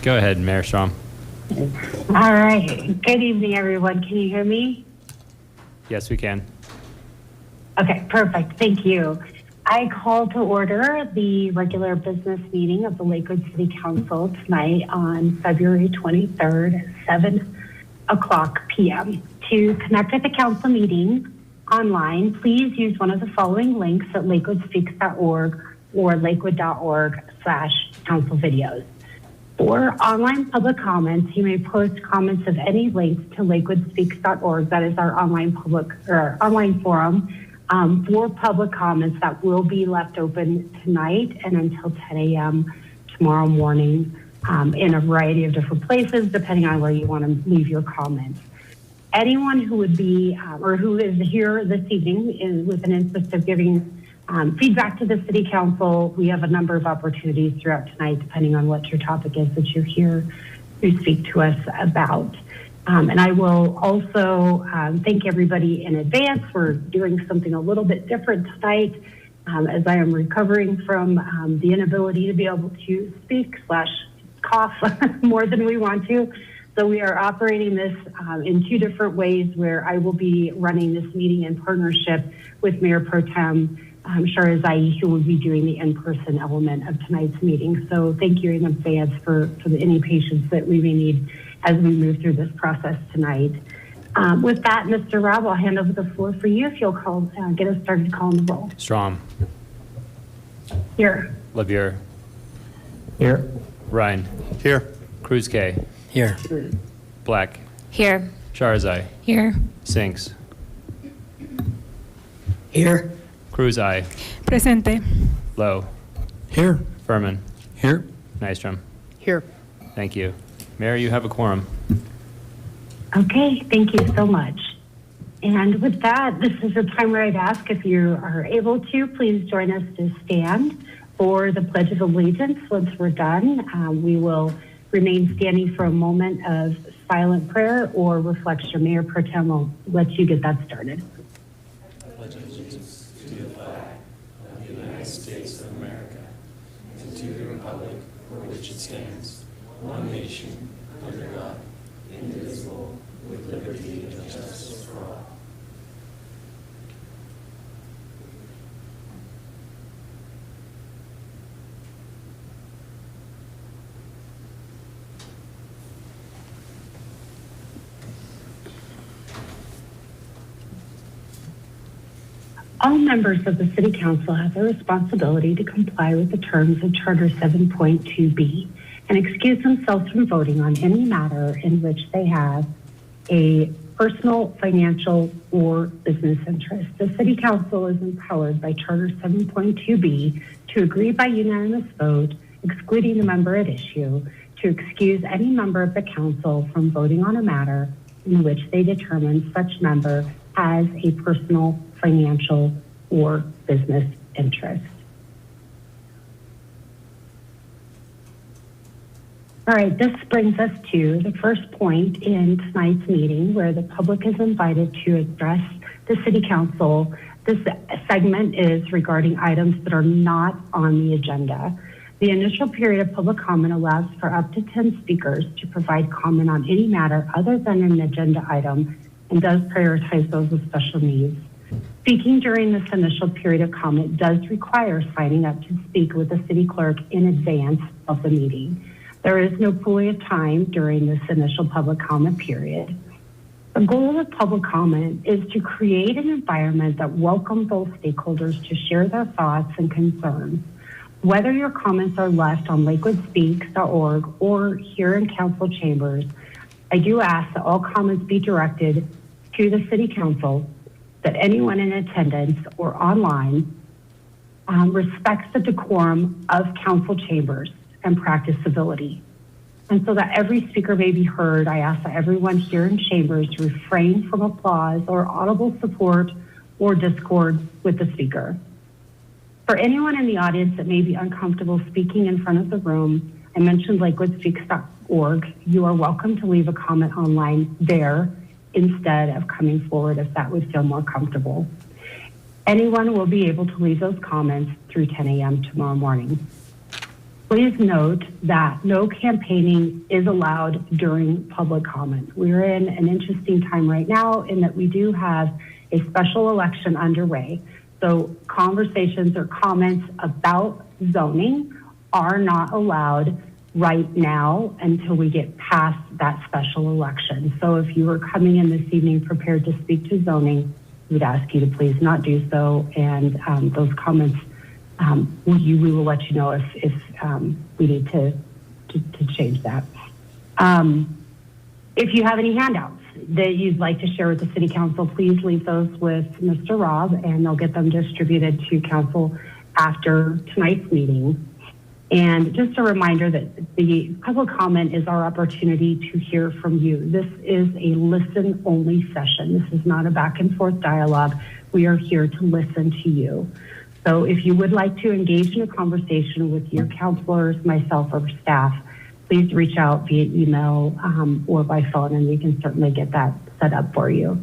Go ahead, Mayor Strom. All right. Good evening, everyone. Can you hear me? Yes, we can. Okay, perfect. Thank you. I call to order the regular business meeting of the Lakewood City Council tonight on February 23rd, 7:00 p.m. To connect with the council meeting online, please use one of the following links at lakewoodspeaks.org or lakewood.org/council videos. For online public comments, you may post comments of any link to lakewoodspeaks.org. That is our online forum for public comments that will be left open tonight and until 10 a.m. tomorrow morning in a variety of different places, depending on where you want to leave your comments. Anyone who would be or who is here this evening is with an interest of giving feedback to the City Council. We have a number of opportunities throughout tonight, depending on what your topic is that you're here to speak to us about. And I will also thank everybody in advance. We're doing something a little bit different tonight as I am recovering from the inability to be able to speak/cough more than we want to. So we are operating this in two different ways, where I will be running this meeting in partnership with Mayor Pro Tem Sharazai, who will be doing the in-person element of tonight's meeting. So thank you in advance for any patience that we may need as we move through this process tonight. With that, Mr. Rob, I'll hand over the floor for you if you'll get us started calling the roll. Strom. Here. LeBure. Here. Ryan. Here. Cruz K. Here. Black. Here. Sharazai. Here. Sinks. Here. Cruz I. Presente. Lowe. Here. Furman. Here. Nystrom. Here. Thank you. Mayor, you have a quorum. Okay, thank you so much. And with that, this is a time where I'd ask if you are able to, please join us to stand for the Pledge of Allegiance. Once we're done, we will remain standing for a moment of silent prayer or reflection. Mayor Pro Tem will let you get that started. Pledge allegiance to the flag of the United States of America and to the republic for which it stands, one nation, under God, indivisible, with liberty and justice for all. All members of the City Council have the responsibility to comply with the terms of Charter 7.2B and excuse themselves from voting on any matter in which they have a personal, financial, or business interest. The City Council is empowered by Charter 7.2B to agree by unanimous vote, excluding the member at issue, to excuse any member of the Council from voting on a matter in which they determine such member has a personal, financial, or business interest. All right, this brings us to the first point in tonight's meeting, where the public is invited to address the City Council. This segment is regarding items that are not on the agenda. The initial period of public comment allows for up to 10 speakers to provide comment on any matter other than an agenda item and does prioritize those with special needs. Speaking during this initial period of comment does require signing up to speak with the city clerk in advance of the meeting. There is no pooling of time during this initial public comment period. The goal of public comment is to create an environment that welcomes all stakeholders to share their thoughts and concerns. Whether your comments are left on lakewoodspeaks.org or here in council chambers, I do ask that all comments be directed to the City Council, that anyone in attendance or online respects the decorum of council chambers and practice civility. And so that every speaker may be heard, I ask that everyone here in chambers refrain from applause or audible support or discord with the speaker. For anyone in the audience that may be uncomfortable speaking in front of the room, I mentioned lakewoodspeaks.org. You are welcome to leave a comment online there instead of coming forward if that would feel more comfortable. Anyone will be able to leave those comments through 10 a.m. tomorrow morning. Please note that no campaigning is allowed during public comment. We're in an interesting time right now in that we do have a special election underway. So conversations or comments about zoning are not allowed right now until we get past that special election. So if you are coming in this evening prepared to speak to zoning, we'd ask you to please not do so. And those comments, we will let you know if we need to change that. If you have any handouts that you'd like to share with the City Council, please leave those with Mr. Rob, and they'll get them distributed to Council after tonight's meeting. And just a reminder that the public comment is our opportunity to hear from you. This is a listen-only session. This is not a back-and-forth dialogue. We are here to listen to you. So if you would like to engage in a conversation with your counselors, myself, or staff, please reach out via email or by phone, and we can certainly get that set up for you.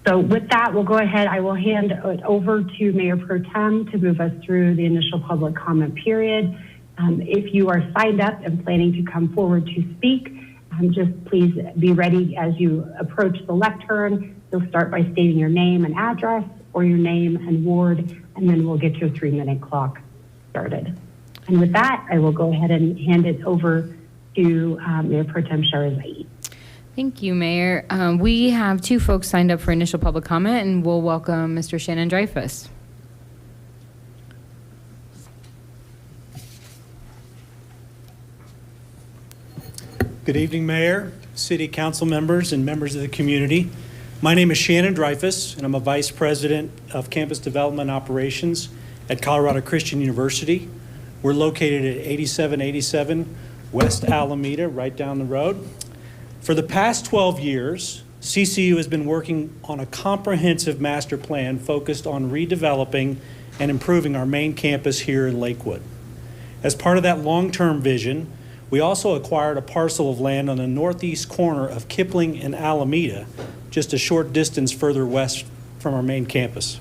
So with that, we'll go ahead. I will hand it over to Mayor Pro Tem to move us through the initial public comment period. If you are signed up and planning to come forward to speak, just please be ready as you approach the lectern. You'll start by stating your name and address, or your name and ward, and then we'll get your 3-minute clock started. And with that, I will go ahead and hand it over to Mayor Pro Tem Shahrazad. Thank you, Mayor. We have 2 folks signed up for initial public comment, and we'll welcome Mr. Shannon Dreyfus. Good evening, Mayor, City Council members, and members of the community. My name is Shannon Dreyfus, and I'm a Vice President of Campus Development Operations at Colorado Christian University. We're located at 8787 West Alameda, right down the road. For the past 12 years, CCU has been working on a comprehensive master plan focused on redeveloping and improving our main campus here in Lakewood. As part of that long-term vision, we also acquired a parcel of land on the northeast corner of Kipling and Alameda, just a short distance further west from our main campus.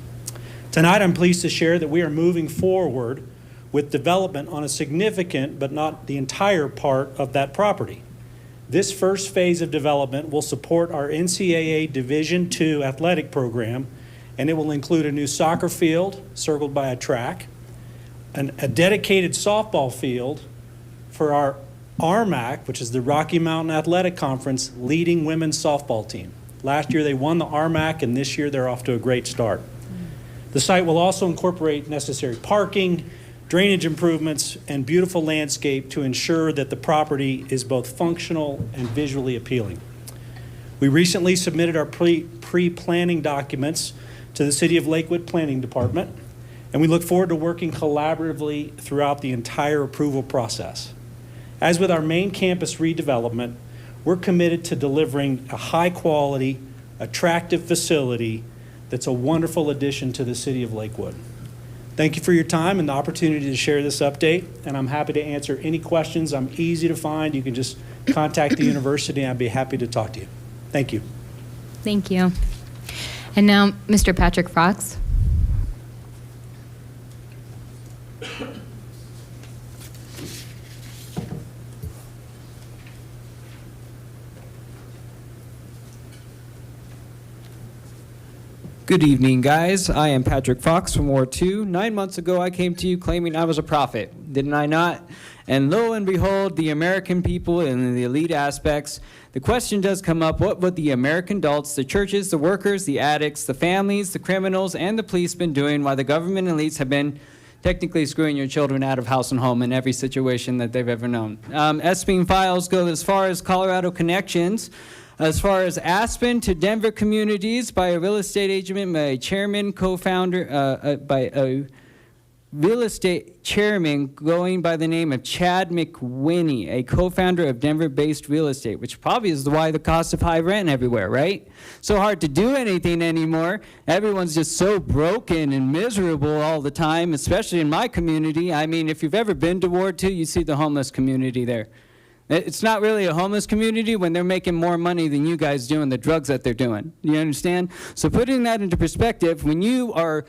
Tonight, I'm pleased to share that we are moving forward with development on a significant, but not the entire part of that property. This first phase of development will support our NCAA Division II athletic program, and it will include a new soccer field circled by a track, a dedicated softball field for our RMAC, which is the Rocky Mountain Athletic Conference leading women's softball team. Last year they won the RMAC, and this year they're off to a great start. The site will also incorporate necessary parking, drainage improvements, and beautiful landscape to ensure that the property is both functional and visually appealing. We recently submitted our pre-planning documents to the City of Lakewood Planning Department, and we look forward to working collaboratively throughout the entire approval process. As with our main campus redevelopment, we're committed to delivering a high-quality, attractive facility that's a wonderful addition to the City of Lakewood. Thank you for your time and the opportunity to share this update, and I'm happy to answer any questions. I'm easy to find. You can just contact the university, and I'd be happy to talk to you. Thank you. Thank you. And now, Mr. Patrick Fox. Good evening, guys. I am Patrick Fox from Ward 2. 9 months ago, I came to you claiming I was a prophet. Didn't I not? And lo and behold, the American people and the elite aspects, the question does come up, what would the American adults, the churches, the workers, the addicts, the families, the criminals, and the police been doing while the government elites have been technically screwing your children out of house and home in every situation that they've ever known? Esping files go as far as Colorado connections, as far as Aspen to Denver communities by a real estate agent, by a chairman, co-founder, by a real estate chairman going by the name of Chad McWhinney, a co-founder of Denver-based real estate, which probably is why the cost of high rent everywhere, right? So hard to do anything anymore. Everyone's just so broken and miserable all the time, especially in my community. I mean, if you've ever been to Ward 2, you see the homeless community there. It's not really a homeless community when they're making more money than you guys doing the drugs that they're doing. You understand? So putting that into perspective, when you are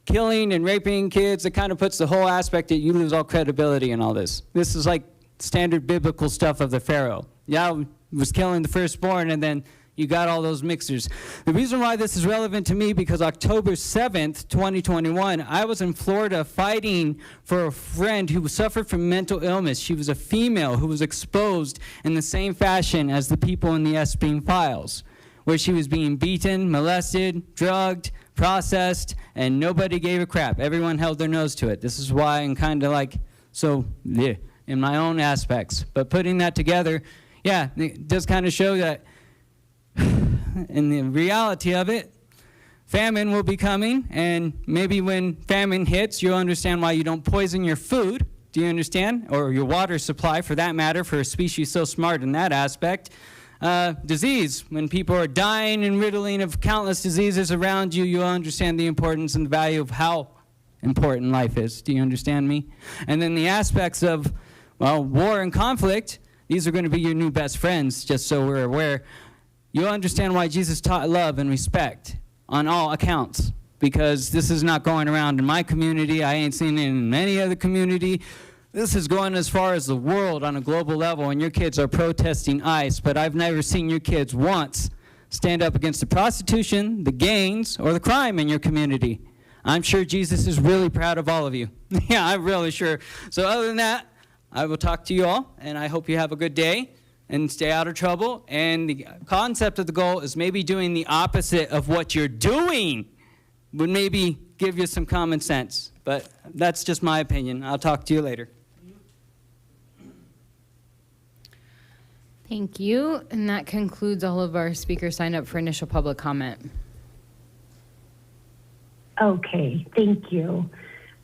killing and raping kids, it kind of puts the whole aspect that you lose all credibility in all this. This is like standard biblical stuff of the Pharaoh. Yah was killing the firstborn, and then you got all those mixers. The reason why this is relevant to me, because October 7th, 2021, I was in Florida fighting for a friend who suffered from mental illness. She was a female who was exposed in the same fashion as the people in the Epstein files, where she was being beaten, molested, drugged, processed, and nobody gave a crap. Everyone held their nose to it. This is why I'm kind of like, so, yeah, in my own aspects. But putting that together, yeah, it does kind of show that in the reality of it, famine will be coming, and maybe when famine hits, you'll understand why you don't poison your food. Do you understand? Or your water supply, for that matter, for a species so smart in that aspect. Disease, when people are dying and riddling of countless diseases around you, you'll understand the importance and the value of how important life is. Do you understand me? And then the aspects of, well, war and conflict, these are going to be your new best friends, just so we're aware. You'll understand why Jesus taught love and respect on all accounts, because this is not going around in my community. I ain't seen it in any other community. This is going as far as the world on a global level, and your kids are protesting ICE, but I've never seen your kids once stand up against the prostitution, the gangs, or the crime in your community. I'm sure Jesus is really proud of all of you. Yeah, I'm really sure. So other than that, I will talk to you all, and I hope you have a good day and stay out of trouble. And the concept of the goal is maybe doing the opposite of what you're doing would maybe give you some common sense. But that's just my opinion. I'll talk to you later. Thank you. And that concludes all of our speakers signed up for initial public comment. Okay, thank you.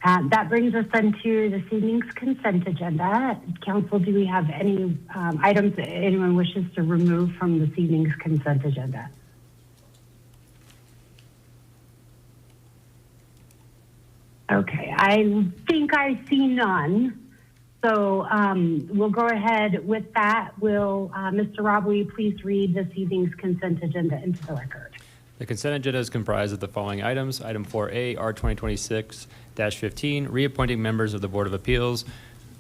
That brings us into this evening's consent agenda. Council, do we have any items that anyone wishes to remove from this evening's consent agenda? Okay, I think I see none. So we'll go ahead with that. Will Mr. Robb, will you please read this evening's consent agenda into the record? The consent agenda is comprised of the following items. Item 4A, R 2026-15, reappointing members of the Board of Appeals.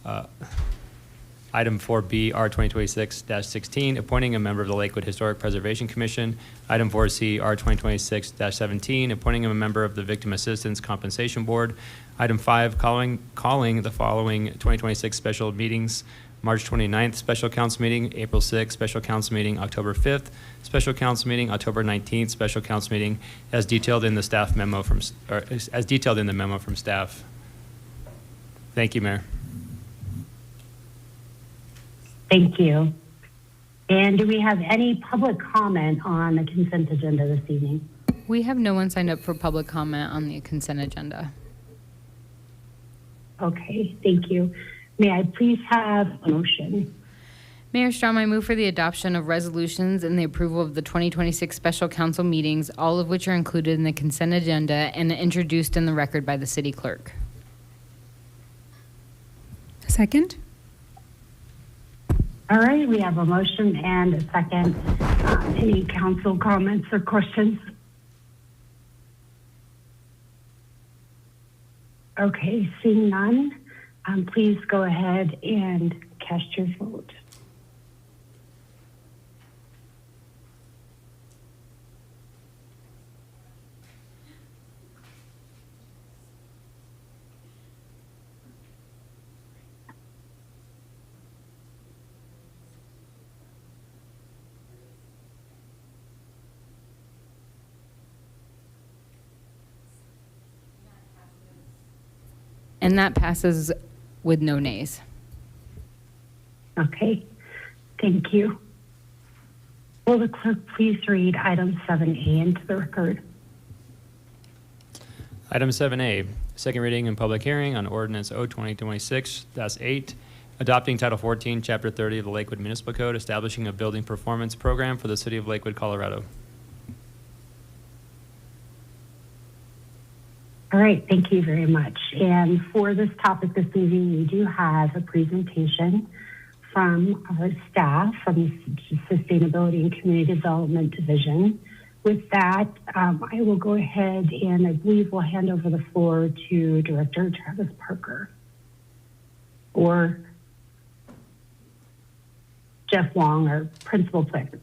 Item 4B, R 2026-16, appointing a member of the Lakewood Historic Preservation Commission. Item 4C, R 2026-17, appointing a member of the Victim Assistance Compensation Board. Item 5, calling the following 2026 special meetings: March 29th, special council meeting; April 6th, special council meeting; October 5th, special council meeting; October 19th, special council meeting, as detailed in the staff memo from, or as detailed in the memo from staff. Thank you, Mayor. Thank you. And do we have any public comment on the consent agenda this evening? We have no one signed up for public comment on the consent agenda. Okay, thank you. May I please have a motion? Mayor Strom, I move for the adoption of resolutions and the approval of the 2026 special council meetings, all of which are included in the consent agenda and introduced in the record by the city clerk. Second? All right, we have a motion and a second. Any council comments or questions? Okay, seeing none, please go ahead and cast your vote. And that passes with no nays. Okay, thank you. Will the clerk please read item 7A into the record? Item 7A, second reading and public hearing on ordinance O 2026-8, adopting Title 14, Chapter 30 of the Lakewood Municipal Code, establishing a building performance program for the city of Lakewood, Colorado. All right, thank you very much. And for this topic this evening, we do have a presentation from our staff from the Sustainability and Community Development Division. With that, I will go ahead and I believe we'll hand over the floor to Director Travis Parker or Jeff Wong, our Principal Planner.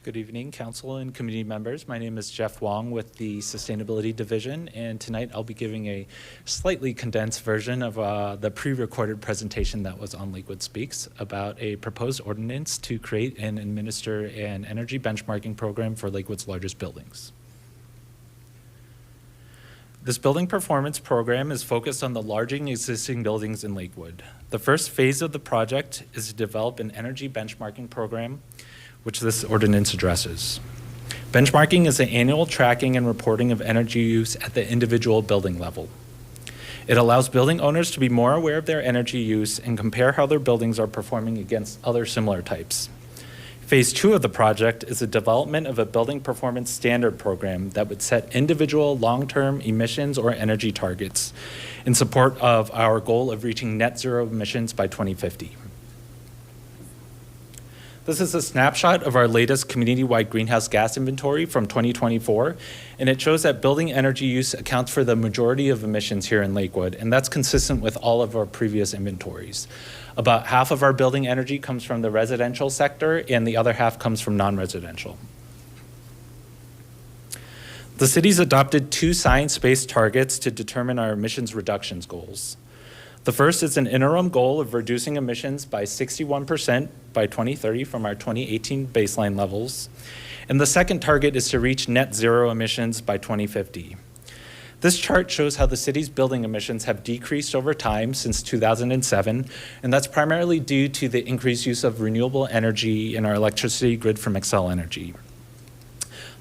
Good evening, council and community members. My name is Jeff Wong with the Sustainability Division, and tonight I'll be giving a slightly condensed version of the pre-recorded presentation that was on Lakewood Speaks about a proposed ordinance to create and administer an energy benchmarking program for Lakewood's largest buildings. This building performance program is focused on the largest existing buildings in Lakewood. The first phase of the project is to develop an energy benchmarking program, which this ordinance addresses. Benchmarking is the annual tracking and reporting of energy use at the individual building level. It allows building owners to be more aware of their energy use and compare how their buildings are performing against other similar types. Phase 2 of the project is the development of a building performance standard program that would set individual long-term emissions or energy targets in support of our goal of reaching net zero emissions by 2050. This is a snapshot of our latest community-wide greenhouse gas inventory from 2024, and it shows that building energy use accounts for the majority of emissions here in Lakewood, and that's consistent with all of our previous inventories. About half of our building energy comes from the residential sector, and the other half comes from non-residential. The city's adopted 2 science-based targets to determine our emissions reductions goals. The first is an interim goal of reducing emissions by 61% by 2030 from our 2018 baseline levels. And the second target is to reach net zero emissions by 2050. This chart shows how the city's building emissions have decreased over time since 2007, and that's primarily due to the increased use of renewable energy in our electricity grid from Xcel Energy.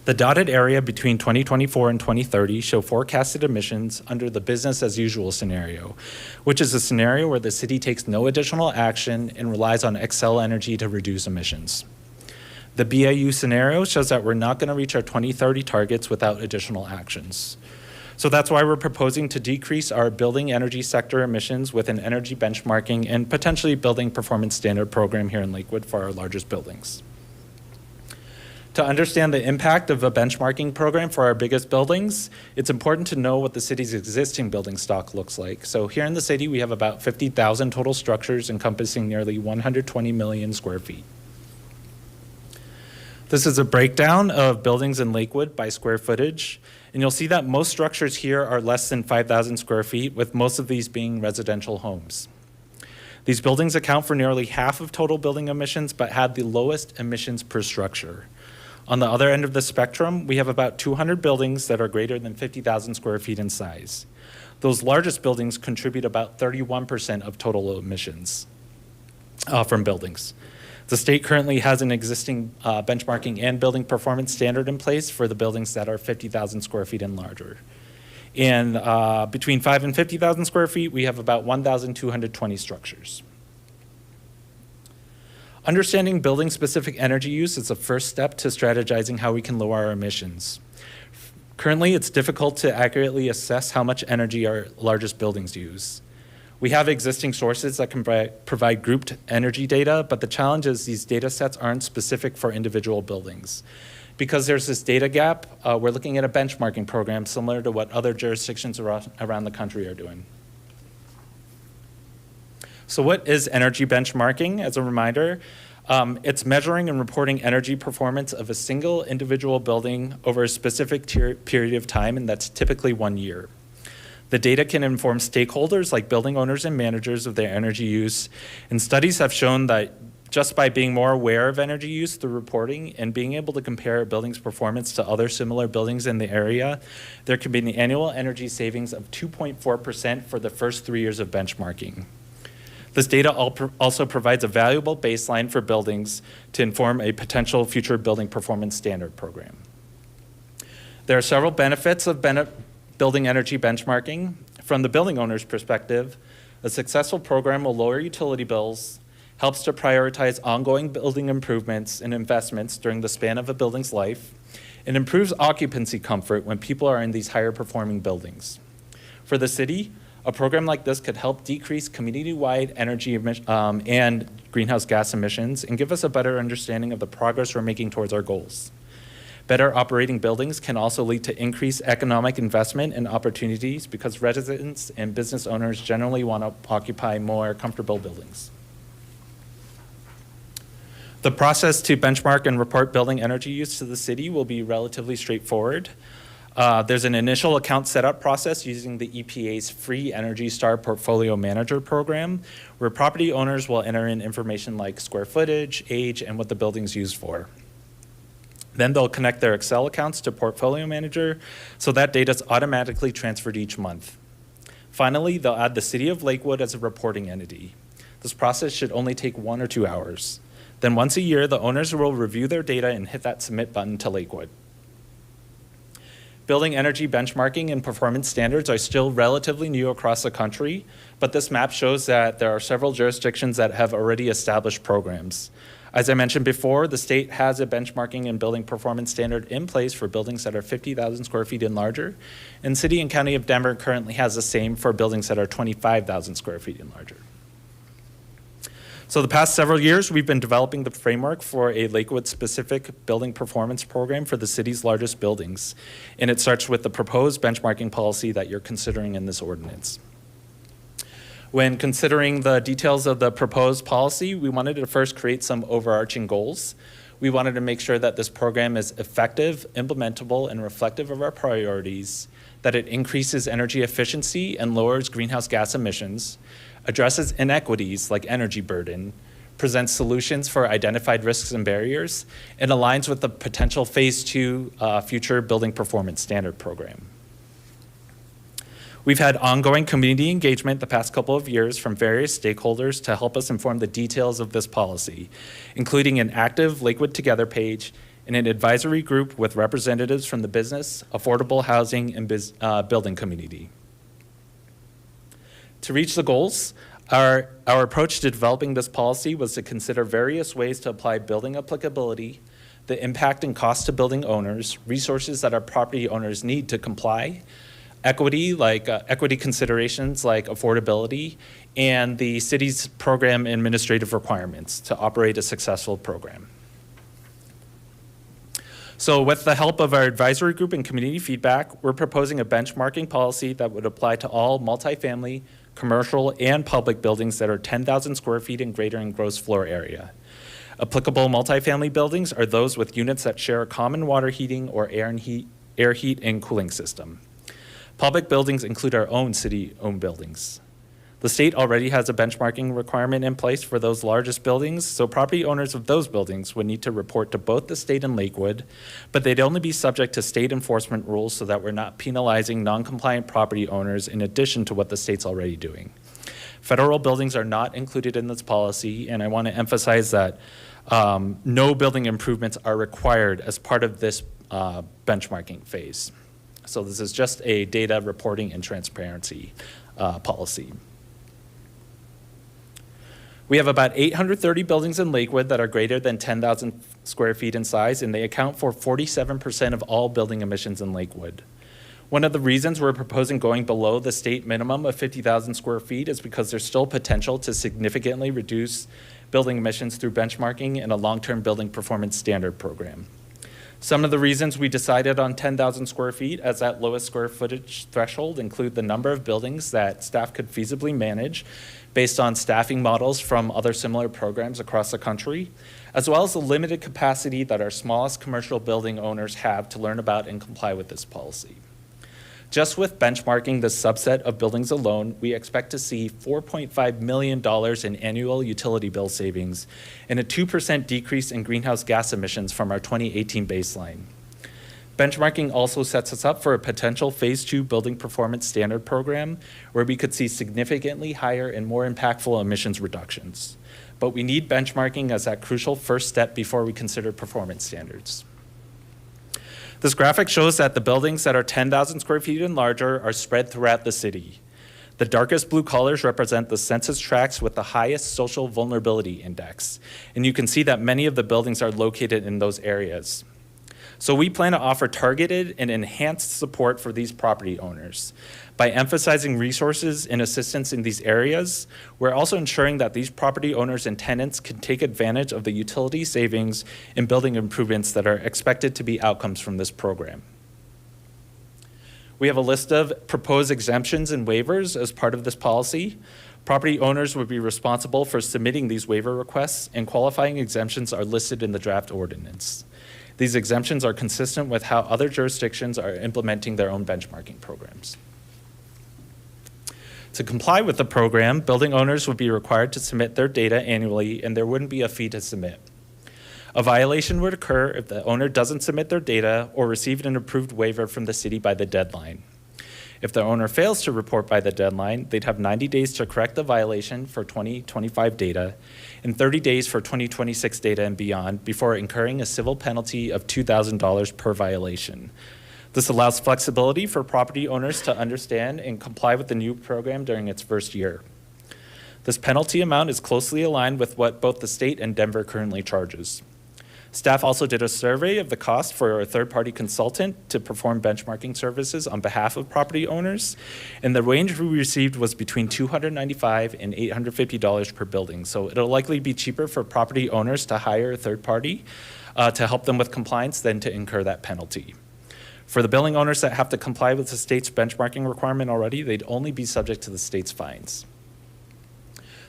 The dotted area between 2024 and 2030 show forecasted emissions under the business as usual scenario, which is a scenario where the city takes no additional action and relies on Xcel Energy to reduce emissions. The BAU scenario shows that we're not going to reach our 2030 targets without additional actions. So that's why we're proposing to decrease our building energy sector emissions with an energy benchmarking and potentially building performance standard program here in Lakewood for our largest buildings. To understand the impact of a benchmarking program for our biggest buildings, it's important to know what the city's existing building stock looks like. So here in the city, we have about 50,000 total structures encompassing nearly 120 million square feet. This is a breakdown of buildings in Lakewood by square footage, and you'll see that most structures here are less than 5,000 square feet, with most of these being residential homes. These buildings account for nearly half of total building emissions, but had the lowest emissions per structure. On the other end of the spectrum, we have about 200 buildings that are greater than 50,000 square feet in size. Those largest buildings contribute about 31% of total emissions from buildings. The state currently has an existing benchmarking and building performance standard in place for the buildings that are 50,000 square feet and larger. And between 5 and 50,000 square feet, we have about 1,220 structures. Understanding building-specific energy use is the first step to strategizing how we can lower our emissions. Currently, it's difficult to accurately assess how much energy our largest buildings use. We have existing sources that can provide grouped energy data, but the challenge is these data sets aren't specific for individual buildings. Because there's this data gap, we're looking at a benchmarking program similar to what other jurisdictions around the country are doing. So what is energy benchmarking? As a reminder, it's measuring and reporting energy performance of a single individual building over a specific period of time, and that's typically 1 year. The data can inform stakeholders like building owners and managers of their energy use, and studies have shown that just by being more aware of energy use through reporting and being able to compare a building's performance to other similar buildings in the area, there can be an annual energy savings of 2.4% for the first 3 years of benchmarking. This data also provides a valuable baseline for buildings to inform a potential future building performance standard program. There are several benefits of building energy benchmarking. From the building owner's perspective, a successful program will lower utility bills, helps to prioritize ongoing building improvements and investments during the span of a building's life, and improves occupancy comfort when people are in these higher performing buildings. For the city, A program like this could help decrease community-wide energy and greenhouse gas emissions and give us a better understanding of the progress we're making towards our goals. Better operating buildings can also lead to increased economic investment and opportunities because residents and business owners generally want to occupy more comfortable buildings. The process to benchmark and report building energy use to the city will be relatively straightforward. There's an initial account setup process using the EPA's Free Energy Star Portfolio Manager program, where property owners will enter in information like square footage, age, and what the building's used for. Then they'll connect their Excel accounts to Portfolio Manager, so that data is automatically transferred each month. Finally, they'll add the City of Lakewood as a reporting entity. This process should only take 1 or 2 hours. Then once a year, the owners will review their data and hit that submit button to Lakewood. Building energy benchmarking and performance standards are still relatively new across the country, but this map shows that there are several jurisdictions that have already established programs. As I mentioned before, the state has a benchmarking and building performance standard in place for buildings that are 50,000 square feet and larger, and City and County of Denver currently has the same for buildings that are 25,000 square feet and larger. So the past several years, we've been developing the framework for a Lakewood-specific building performance program for the city's largest buildings, and it starts with the proposed benchmarking policy that you're considering in this ordinance. When considering the details of the proposed policy, we wanted to first create some overarching goals. We wanted to make sure that this program is effective, implementable, and reflective of our priorities, that it increases energy efficiency and lowers greenhouse gas emissions, addresses inequities like energy burden, presents solutions for identified risks and barriers, and aligns with the potential Phase 2 future building performance standard program. We've had ongoing community engagement the past couple of years from various stakeholders to help us inform the details of this policy, including an active Lakewood Together page and an advisory group with representatives from the business, affordable housing, and building community. To reach the goals, our approach to developing this policy was to consider various ways to apply building applicability, the impact and cost to building owners, resources that our property owners need to comply, equity considerations like affordability, and the city's program administrative requirements to operate a successful program. So with the help of our advisory group and community feedback, we're proposing a benchmarking policy that would apply to all multifamily, commercial, and public buildings that are 10,000 square feet and greater in gross floor area. Applicable multifamily buildings are those with units that share a common water heating or air heat and cooling system. Public buildings include our own city-owned buildings. The state already has a benchmarking requirement in place for those largest buildings, so property owners of those buildings would need to report to both the state and Lakewood, but they'd only be subject to state enforcement rules so that we're not penalizing non-compliant property owners in addition to what the state's already doing. Federal buildings are not included in this policy, and I want to emphasize that no building improvements are required as part of this benchmarking phase. So this is just a data reporting and transparency policy. We have about 830 buildings in Lakewood that are greater than 10,000 square feet in size, and they account for 47% of all building emissions in Lakewood. One of the reasons we're proposing going below the state minimum of 50,000 square feet is because there's still potential to significantly reduce building emissions through benchmarking and a long-term building performance standard program. Some of the reasons we decided on 10,000 square feet as that lowest square footage threshold include the number of buildings that staff could feasibly manage based on staffing models from other similar programs across the country, as well as the limited capacity that our smallest commercial building owners have to learn about and comply with this policy. Just with benchmarking this subset of buildings alone, we expect to see $4.5 million in annual utility bill savings and a 2% decrease in greenhouse gas emissions from our 2018 baseline. Benchmarking also sets us up for a potential Phase 2 building performance standard program where we could see significantly higher and more impactful emissions reductions. But we need benchmarking as that crucial first step before we consider performance standards. This graphic shows that the buildings that are 10,000 square feet and larger are spread throughout the city. The darkest blue colors represent the census tracts with the highest social vulnerability index, and you can see that many of the buildings are located in those areas. So we plan to offer targeted and enhanced support for these property owners. By emphasizing resources and assistance in these areas, we're also ensuring that these property owners and tenants can take advantage of the utility savings and building improvements that are expected to be outcomes from this program. We have a list of proposed exemptions and waivers as part of this policy. Property owners would be responsible for submitting these waiver requests, and qualifying exemptions are listed in the draft ordinance. These exemptions are consistent with how other jurisdictions are implementing their own benchmarking programs. To comply with the program, building owners would be required to submit their data annually, and there wouldn't be a fee to submit. A violation would occur if the owner doesn't submit their data or receive an approved waiver from the city by the deadline. If the owner fails to report by the deadline, they'd have 90 days to correct the violation for 2025 data and 30 days for 2026 data and beyond before incurring a civil penalty of $2,000 per violation. This allows flexibility for property owners to understand and comply with the new program during its first year. This penalty amount is closely aligned with what both the state and Denver currently charges. Staff also did a survey of the cost for a third-party consultant to perform benchmarking services on behalf of property owners, and the range we received was between $295 and $850 per building. So it'll likely be cheaper for property owners to hire a third party to help them with compliance than to incur that penalty. For the building owners that have to comply with the state's benchmarking requirement already, they'd only be subject to the state's fines.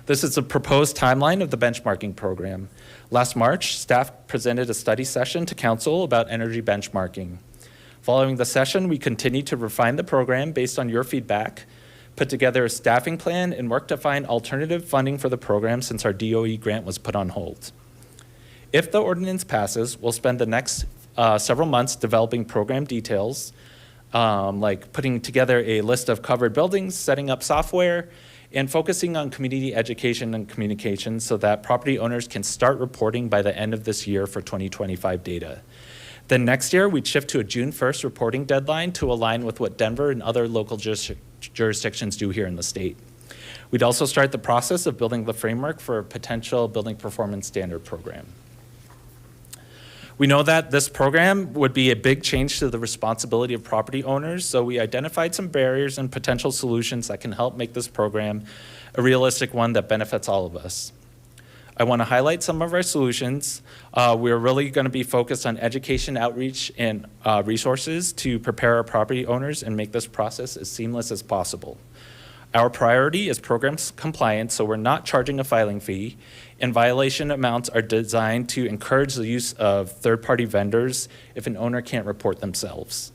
This is a proposed timeline of the benchmarking program. Last March, staff presented a study session to council about energy benchmarking. Following the session, we continued to refine the program based on your feedback, put together a staffing plan, and worked to find alternative funding for the program since our DOE grant was put on hold. If the ordinance passes, we'll spend the next several months developing program details, like putting together a list of covered buildings, setting up software, and focusing on community education and communication so that property owners can start reporting by the end of this year for 2025 data. Then next year, we'd shift to a June 1st reporting deadline to align with what Denver and other local jurisdictions do here in the state. We'd also start the process of building the framework for a potential building performance standard program. We know that this program would be a big change to the responsibility of property owners, so we identified some barriers and potential solutions that can help make this program a realistic one that benefits all of us. I want to highlight some of our solutions. We're really going to be focused on education, outreach, and resources to prepare our property owners and make this process as seamless as possible. Our priority is program compliance, so we're not charging a filing fee, and violation amounts are designed to encourage the use of third-party vendors if an owner can't report themselves.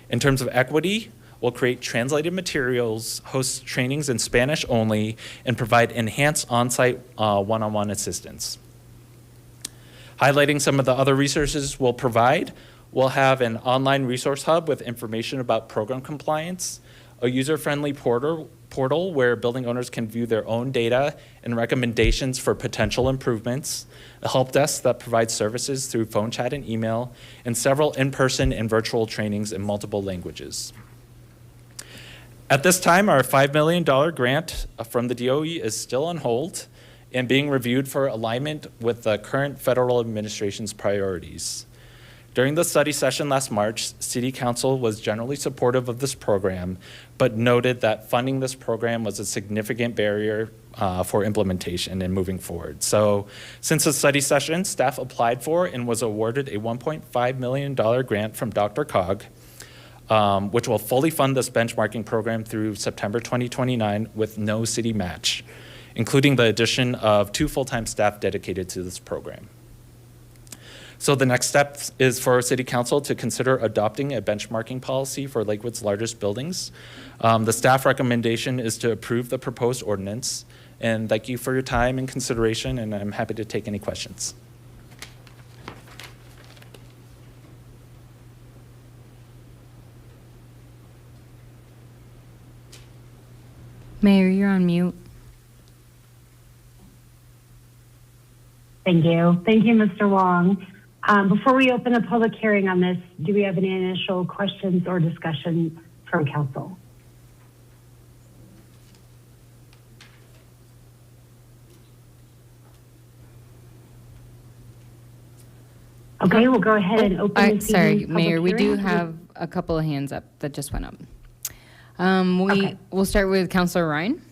In terms of equity, we'll create translated materials, host trainings in Spanish only, and provide enhanced on-site one-on-one assistance. Highlighting some of the other resources we'll provide, we'll have an online resource hub with information about program compliance, a user-friendly portal where building owners can view their own data and recommendations for potential improvements, a help desk that provides services through phone chat and email, and several in-person and virtual trainings in multiple languages. At this time, our $5 million grant from the DOE is still on hold and being reviewed for alignment with the current federal administration's priorities. During the study session last March, City Council was generally supportive of this program, but noted that funding this program was a significant barrier for implementation and moving forward. So since the study session, staff applied for and was awarded a $1.5 million grant from DRCOG, which will fully fund this benchmarking program through September 2029 with no city match, including the addition of 2 full-time staff dedicated to this program. So the next step is for City Council to consider adopting a benchmarking policy for Lakewood's largest buildings. The staff recommendation is to approve the proposed ordinance. And thank you for your time and consideration, and I'm happy to take any questions. Mayor, you're on mute. Thank you. Thank you, Mr. Wong. Before we open a public hearing on this, do we have any initial questions or discussion from council? Okay, we'll go ahead and open this Sorry, evening's public Mayor, we do hearing. have a couple of hands up that just went up. Okay. We'll start with Councilor Ryan.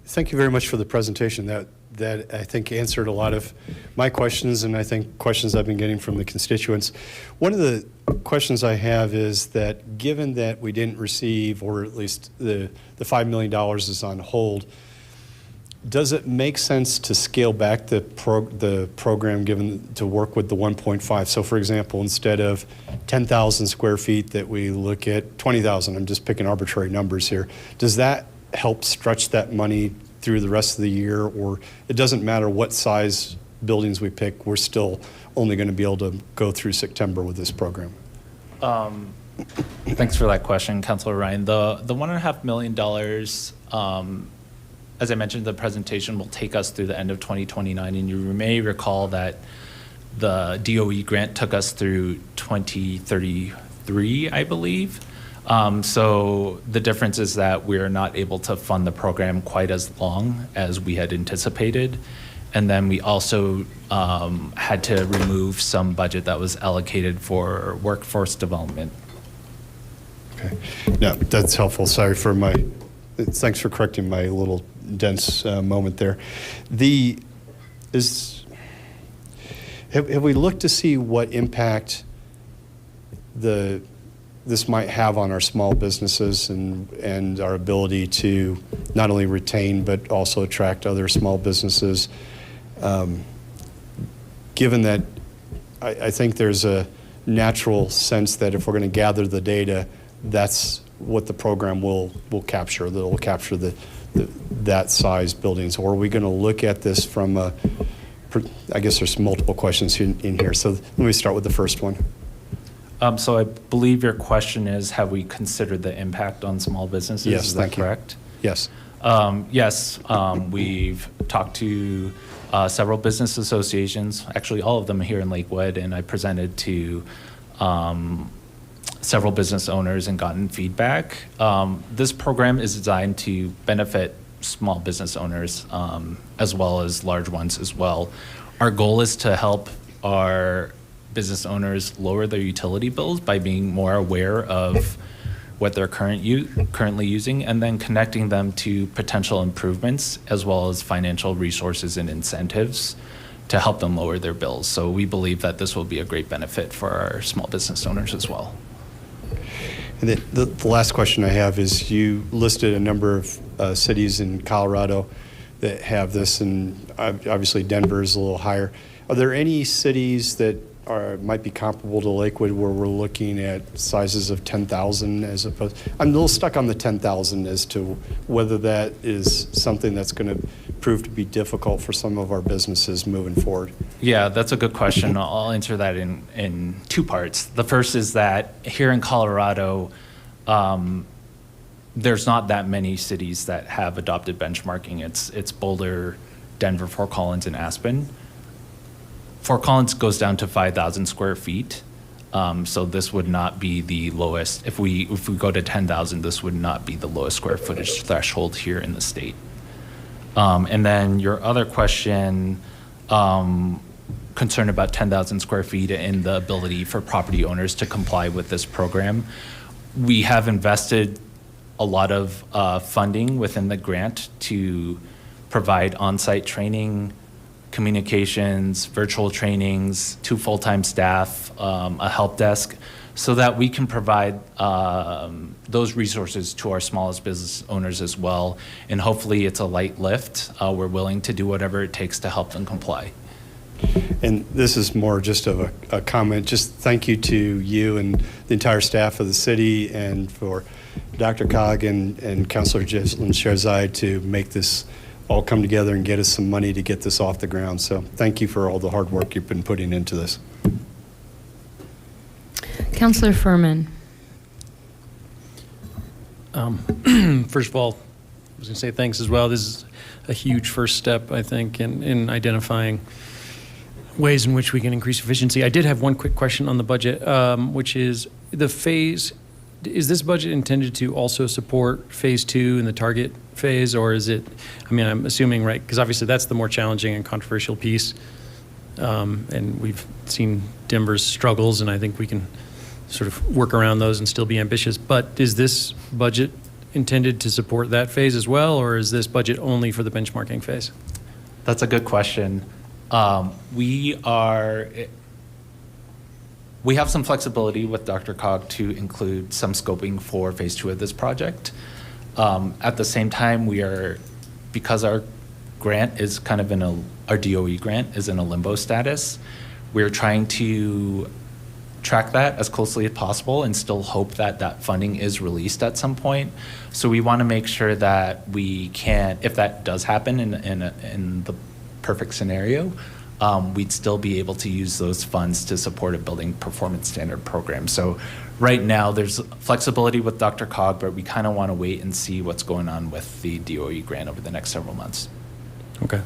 Thank you very much for the presentation. That I think answered a lot of my questions, and I think questions I've been getting from the constituents. One of the questions I have is that given that we didn't receive, or at least the $5 million is on hold, does it make sense to scale back the program given to work with the 1.5? So for example, instead of 10,000 square feet that we look at 20,000, I'm just picking arbitrary numbers here. Does that help stretch that money through the rest of the year, or it doesn't matter what size buildings we pick, we're still only going to be able to go through September with this program? Thanks for that question, Councilor Ryan. The $1.5 million, as I mentioned, the presentation will take us through the end of 2029, and you may recall that the DOE grant took us through 2033, I believe. So the difference is that we're not able to fund the program quite as long as we had anticipated. And then we also had to remove some budget that was allocated for workforce development. Okay, no, that's helpful. Sorry for thanks for correcting my little dense moment there. Have we looked to see what impact this might have on our small businesses and our ability to not only retain but also attract other small businesses? Given that I think there's a natural sense that if we're going to gather the data, that's what the program will capture. That will capture that size buildings. Or are we going to look at this from I guess there's multiple questions in here. So let me start with the first one. So I believe your question is, have we considered the impact on small businesses? Yes, is that thank you. correct? Yes. Yes, we've talked to several business associations, actually all of them here in Lakewood, and I presented to several business owners and gotten feedback. This program is designed to benefit small business owners as well as large ones as well. Our goal is to help our business owners lower their utility bills by being more aware of what they're currently using, and then connecting them to potential improvements as well as financial resources and incentives to help them lower their bills. So we believe that this will be a great benefit for our small business owners as well. And the last question I have is, you listed a number of cities in Colorado that have this, and obviously Denver is a little higher. Are there any cities that might be comparable to Lakewood where we're looking at sizes of 10,000 as opposed? I'm a little stuck on the 10,000 as to whether that is something that's going to prove to be difficult for some of our businesses moving forward. Yeah, that's a good question. I'll answer that in two parts. The first is that here in Colorado, there's not that many cities that have adopted benchmarking. It's Boulder, Denver, Fort Collins, and Aspen. Fort Collins goes down to 5,000 square feet. So this would not be the lowest. If we go to 10,000, this would not be the lowest square footage threshold here in the state. And then your other question, concerned about 10,000 square feet and the ability for property owners to comply with this program. We have invested a lot of funding within the grant to provide on-site training, communications, virtual trainings, 2 full-time staff, a help desk, so that we can provide those resources to our smallest business owners as well. And hopefully it's a light lift. We're willing to do whatever it takes to help them comply. And this is more just of a comment. Just thank you to you and the entire staff of the city, and for Dr. Cog and Councilor Jesslyn Sherzai to make this all come together and get us some money to get this off the ground. So thank you for all the hard work you've been putting into this. Councilor Furman. First of all, I was going to say thanks as well. This is a huge first step, I think, in identifying ways in which we can increase efficiency. I did have one quick question on the budget, which is the phase. Is this budget intended to also support phase 2 and the target phase, or is it, I mean, I'm assuming, right, because obviously that's the more challenging and controversial piece. And we've seen Denver's struggles, and I think we can sort of work around those and still be ambitious. But is this budget intended to support that phase as well, or is this budget only for the benchmarking phase? That's a good question. We have some flexibility with DRCOG to include some scoping for phase 2 of this project. At the same time, because our grant is kind of our DOE grant is in a limbo status, we're trying to track that as closely as possible and still hope that that funding is released at some point. So we want to make sure that we can, if that does happen in the perfect scenario, we'd still be able to use those funds to support a building performance standard program. So right now there's flexibility with DRCOG, but we kind of want to wait and see what's going on with the DOE grant over the next several months. Okay.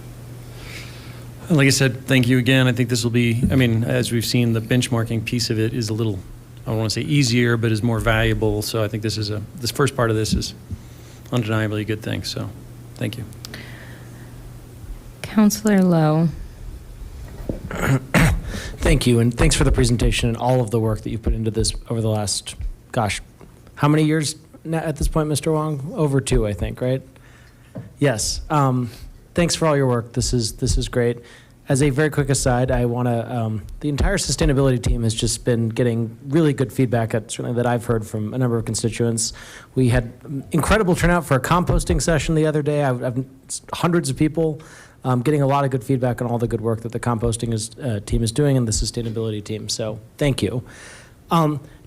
Like I said, thank you again. I think this will be, I mean, as we've seen, the benchmarking piece of it is a little, I don't want to say easier, but is more valuable. So I think this first part of this is undeniably a good thing. So thank you. Counselor Lowe. Thank you, and thanks for the presentation and all of the work that you've put into this over the last, gosh, how many years at this point, Mr. Wong? Over 2, I think, right? Yes. Thanks for all your work. This is great. As a very quick aside, I want to, the entire sustainability team has just been getting really good feedback, certainly that I've heard from a number of constituents. We had incredible turnout for a composting session the other day. I've hundreds of people getting a lot of good feedback on all the good work that the composting team is doing and the sustainability team. So thank you.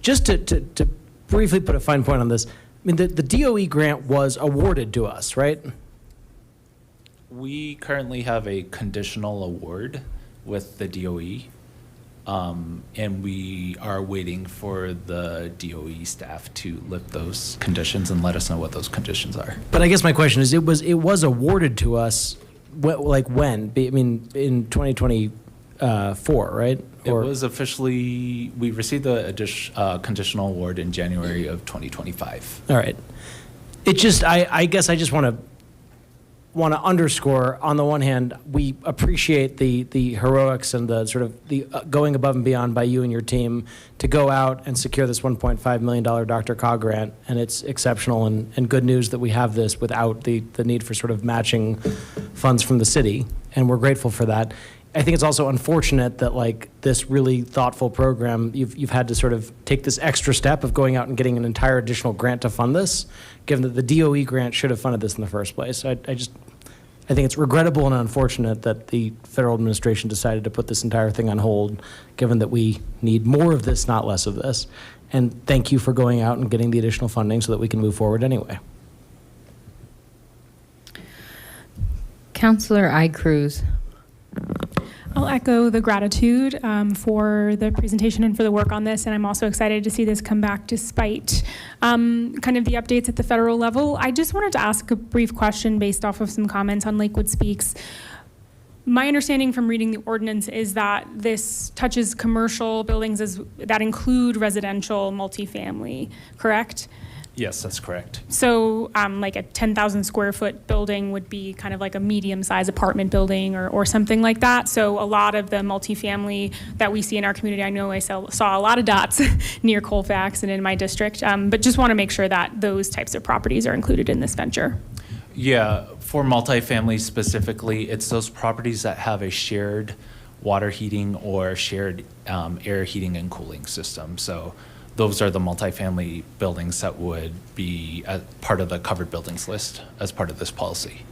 Just to briefly put a fine point on this, I mean, the DOE grant was awarded to us, right? We currently have a conditional award with the DOE, and we are waiting for the DOE staff to lift those conditions and let us know what those conditions are. But I guess my question is, it was awarded to us, like when? I mean, in 2024, right? It was officially, we received the conditional award in January of 2025. All right. It just, I guess I just want to underscore, on the one hand, we appreciate the heroics and the sort of the going above and beyond by you and your team to go out and secure this $1.5 million DRCOG grant, and it's exceptional and good news that we have this without the need for sort of matching funds from the city, and we're grateful for that. I think it's also unfortunate that, like, this really thoughtful program, you've had to sort of take this extra step of going out and getting an entire additional grant to fund this, given that the DOE grant should have funded this in the first place. I think it's regrettable and unfortunate that the federal administration decided to put this entire thing on hold, given that we need more of this, not less of this. And thank you for going out and getting the additional funding so that we can move forward anyway. Counselor Cruz. I'll echo the gratitude for the presentation and for the work on this, and I'm also excited to see this come back despite kind of the updates at the federal level. I just wanted to ask a brief question based off of some comments on Lakewood Speaks. My understanding from reading the ordinance is that this touches commercial buildings that include residential multifamily, correct? Yes, that's correct. So like a 10,000 square foot building would be kind of like a medium-sized apartment building or something like that. So a lot of the multifamily that we see in our community, I know I saw a lot of dots near Colfax and in my district, but just want to make sure that those types of properties are included in this venture. Yeah, for multifamily specifically, it's those properties that have a shared water heating or shared air heating and cooling system. So those are the multifamily buildings that would be part of the covered buildings list as part of this policy.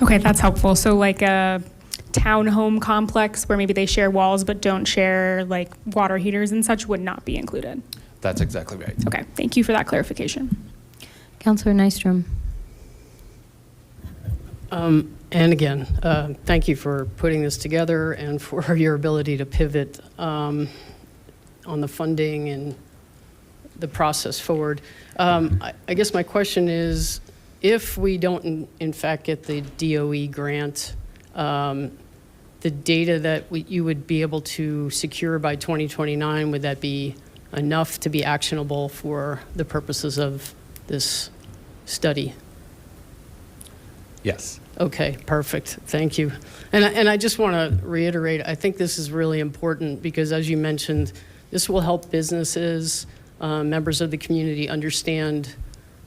Okay, that's helpful. So like a townhome complex where maybe they share walls but don't share like water heaters and such would not be included. That's exactly right. Okay, thank you for that clarification. Counselor Nystrom. And again, thank you for putting this together and for your ability to pivot on the funding and the process forward. I guess my question is, if we don't in fact get the DOE grant, the data that you would be able to secure by 2029, would that be enough to be actionable for the purposes of this study? Yes. Okay, perfect. Thank you. And I just want to reiterate, I think this is really important because, as you mentioned, this will help businesses, members of the community understand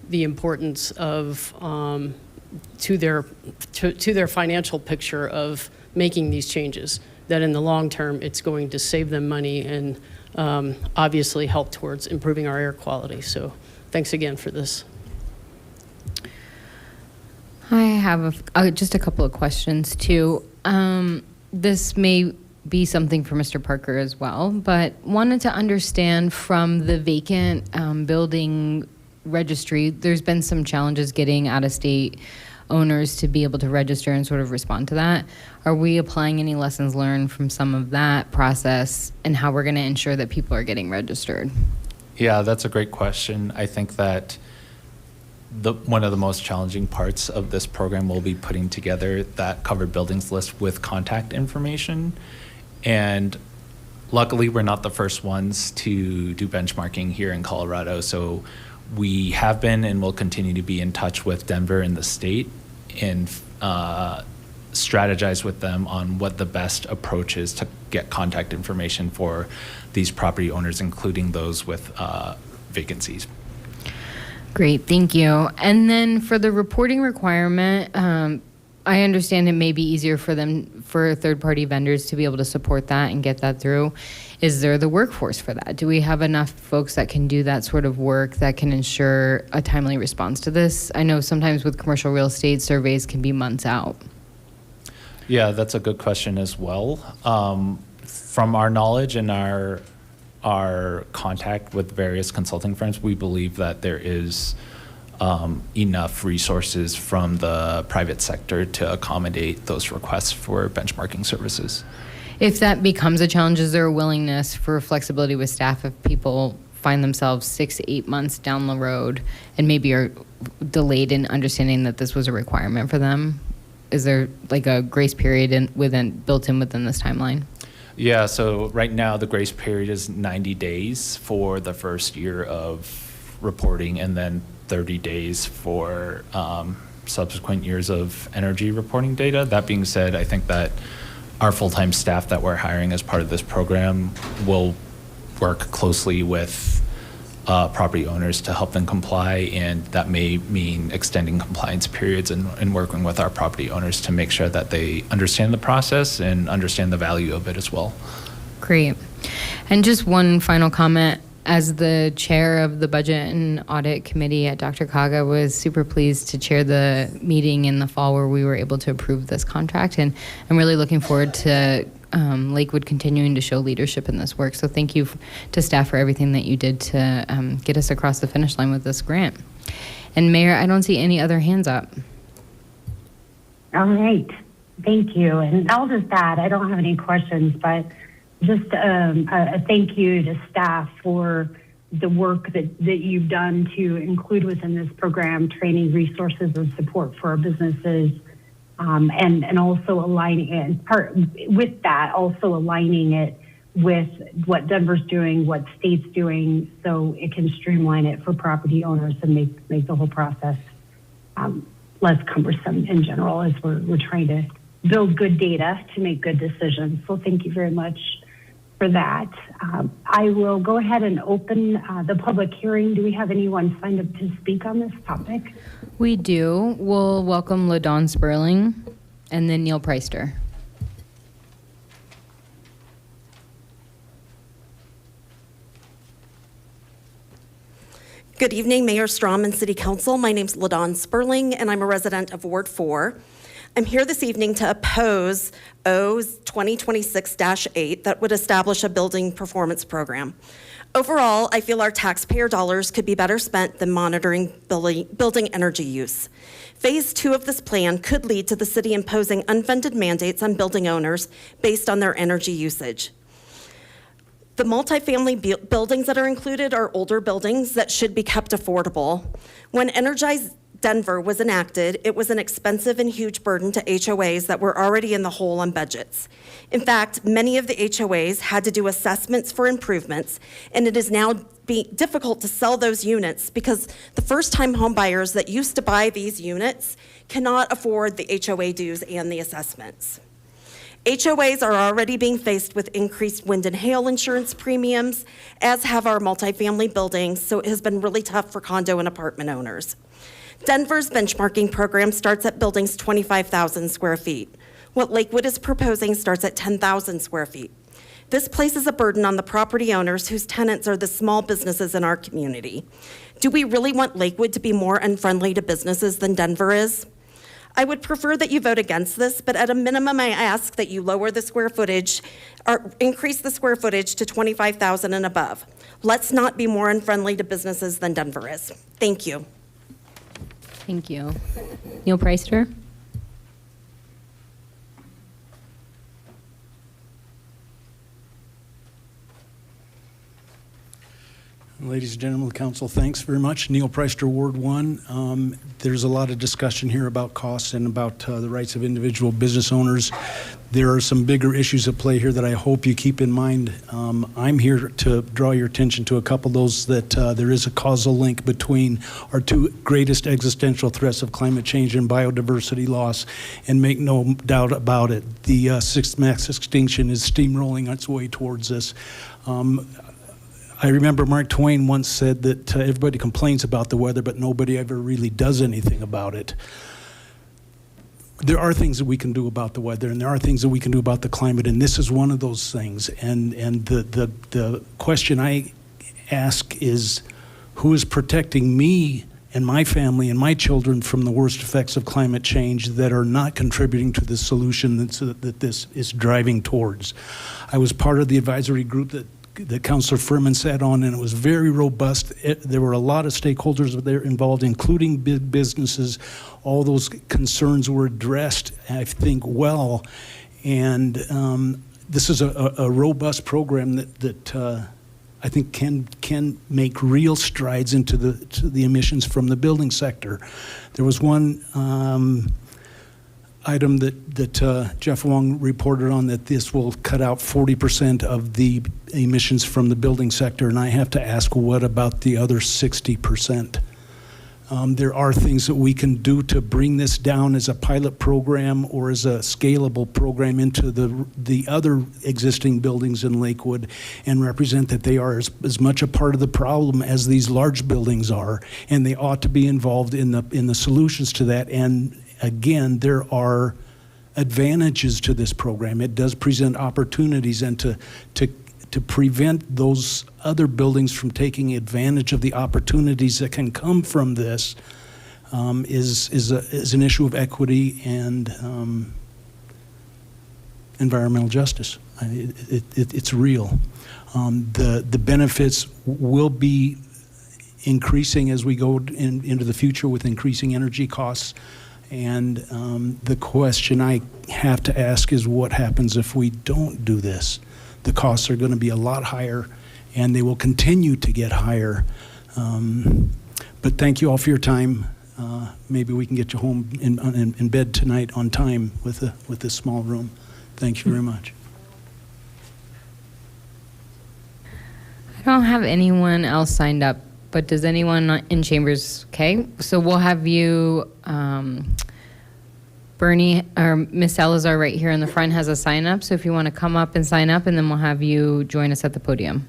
the importance of to their financial picture of making these changes. That in the long term, it's going to save them money and obviously help towards improving our air quality. So, thanks again for this. I have just a couple of questions too. This may be something for Mr. Parker as well, but wanted to understand from the vacant building registry, there's been some challenges getting out-of-state owners to be able to register and sort of respond to that. Are we applying any lessons learned from some of that process and how we're going to ensure that people are getting registered? Yeah, that's a great question. I think that one of the most challenging parts of this program will be putting together that covered buildings list with contact information. And luckily, we're not the first ones to do benchmarking here in Colorado. So we have been and will continue to be in touch with Denver and the state and strategize with them on what the best approach is to get contact information for these property owners, including those with vacancies. Great, thank you. And then for the reporting requirement, I understand it may be easier for third-party vendors to be able to support that and get that through. Is there the workforce for that? Do we have enough folks that can do that sort of work that can ensure a timely response to this? I know sometimes with commercial real estate, surveys can be months out. Yeah, that's a good question as well. From our knowledge and our contact with various consulting firms, we believe that there is enough resources from the private sector to accommodate those requests for benchmarking services. If that becomes a challenge, is there a willingness for flexibility with staff if people find themselves 6 to 8 months down the road and maybe are delayed in understanding that this was a requirement for them? Is there like a grace period built in within this timeline? Yeah, so right now the grace period is 90 days for the first year of reporting and then 30 days for subsequent years of energy reporting data. That being said, I think that our full-time staff that we're hiring as part of this program will work closely with property owners to help them comply, and that may mean extending compliance periods and working with our property owners to make sure that they understand the process and understand the value of it as well. Great. And just one final comment. As the chair of the Budget and Audit Committee at Dr. Kaga, was super pleased to chair the meeting in the fall where we were able to approve this contract. And I'm really looking forward to Lakewood continuing to show leadership in this work. So thank you to staff for everything that you did to get us across the finish line with this grant. And Mayor, I don't see any other hands up. All right. Thank you. And I'll just add, I don't have any questions, but just a thank you to staff for the work that you've done to include within this program training, resources, and support for our businesses, and also aligning it with that, also aligning it with what Denver's doing, what state's doing, so it can streamline it for property owners and make the whole process less cumbersome in general as we're trying to build good data to make good decisions. So thank you very much for that. I will go ahead and open the public hearing. Do we have anyone signed up to speak on this topic? We do. We'll welcome LaDawn Sperling and then Neil Preister. Good evening, Mayor Strom and City Council. My name's LaDawn Sperling, and I'm a resident of Ward 4. I'm here this evening to oppose O's 2026-8 that would establish a building performance program. Overall, I feel our taxpayer dollars could be better spent than monitoring building energy use. Phase 2 of this plan could lead to the city imposing unfunded mandates on building owners based on their energy usage. The multifamily buildings that are included are older buildings that should be kept affordable. When energized, Denver was enacted, it was an expensive and huge burden to HOAs that were already in the hole on budgets. In fact, many of the HOAs had to do assessments for improvements, and it is now difficult to sell those units because the first-time home buyers that used to buy these units cannot afford the HOA dues and the assessments. HOAs are already being faced with increased wind and hail insurance premiums, as have our multifamily buildings, so it has been really tough for condo and apartment owners. Denver's benchmarking program starts at buildings 25,000 square feet. What Lakewood is proposing starts at 10,000 square feet. This places a burden on the property owners whose tenants are the small businesses in our community. Do we really want Lakewood to be more unfriendly to businesses than Denver is? I would prefer that you vote against this, but at a minimum, I ask that you lower the square footage or increase the square footage to 25,000 and above. Let's not be more unfriendly to businesses than Denver is. Thank you. Thank you. Neil Preister? Ladies and gentlemen of the council, thanks very much. Neil Preister, Ward 1. There's a lot of discussion here about costs and about the rights of individual business owners. There are some bigger issues at play here that I hope you keep in mind. I'm here to draw your attention to a couple of those that there is a causal link between our two greatest existential threats of climate change and biodiversity loss, and make no doubt about it, the sixth mass extinction is steamrolling its way towards us. I remember Mark Twain once said that everybody complains about the weather, but nobody ever really does anything about it. There are things that we can do about the weather, and there are things that we can do about the climate, and this is one of those things. And the question I ask is, who is protecting me and my family and my children from the worst effects of climate change that are not contributing to the solution that this is driving towards? I was part of the advisory group that Councilor Furman sat on, and it was very robust. There were a lot of stakeholders there involved, including big businesses. All those concerns were addressed, I think, well. And this is a robust program that I think can make real strides into the emissions from the building sector. There was one item that Jeff Wong reported on, that this will cut out 40% of the emissions from the building sector, and I have to ask, what about the other 60%? There are things that we can do to bring this down as a pilot program or as a scalable program into the other existing buildings in Lakewood, and represent that they are as much a part of the problem as these large buildings are, and they ought to be involved in the solutions to that. And again, there are advantages to this program. It does present opportunities, and to prevent those other buildings from taking advantage of the opportunities that can come from this is an issue of equity and environmental justice. It's real. The benefits will be increasing as we go into the future with increasing energy costs. And the question I have to ask is, what happens if we don't do this? The costs are going to be a lot higher, and they will continue to get higher. But thank you all for your time. Maybe we can get you home in bed tonight on time with this small room. Thank you very much. I don't have anyone else signed up, but does anyone in chambers? Okay, so we'll have you, Bernie, or Miss Salazar right here in the front has a sign up, so if you want to come up and sign up, and then we'll have you join us at the podium.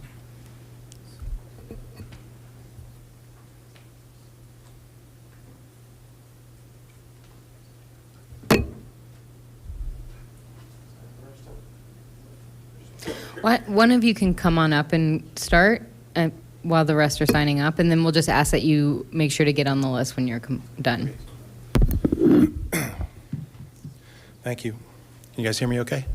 One of you can come on up and start while the rest are signing up, and then we'll just ask that you make sure to get on the list when you're done. Thank you. Can you guys hear me okay?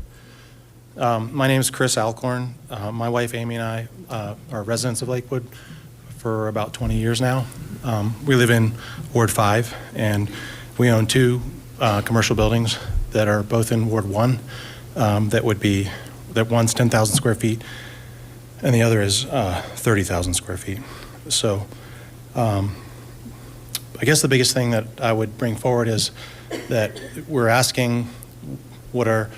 My name is Chris Alcorn. My wife Amy and I are residents of Lakewood for about 20 years now. We live in Ward 5, and we own two commercial buildings that are both in Ward 1. That one's 10,000 square feet, and the other is 30,000 square feet. So I guess the biggest thing that I would bring forward is that we're asking what are,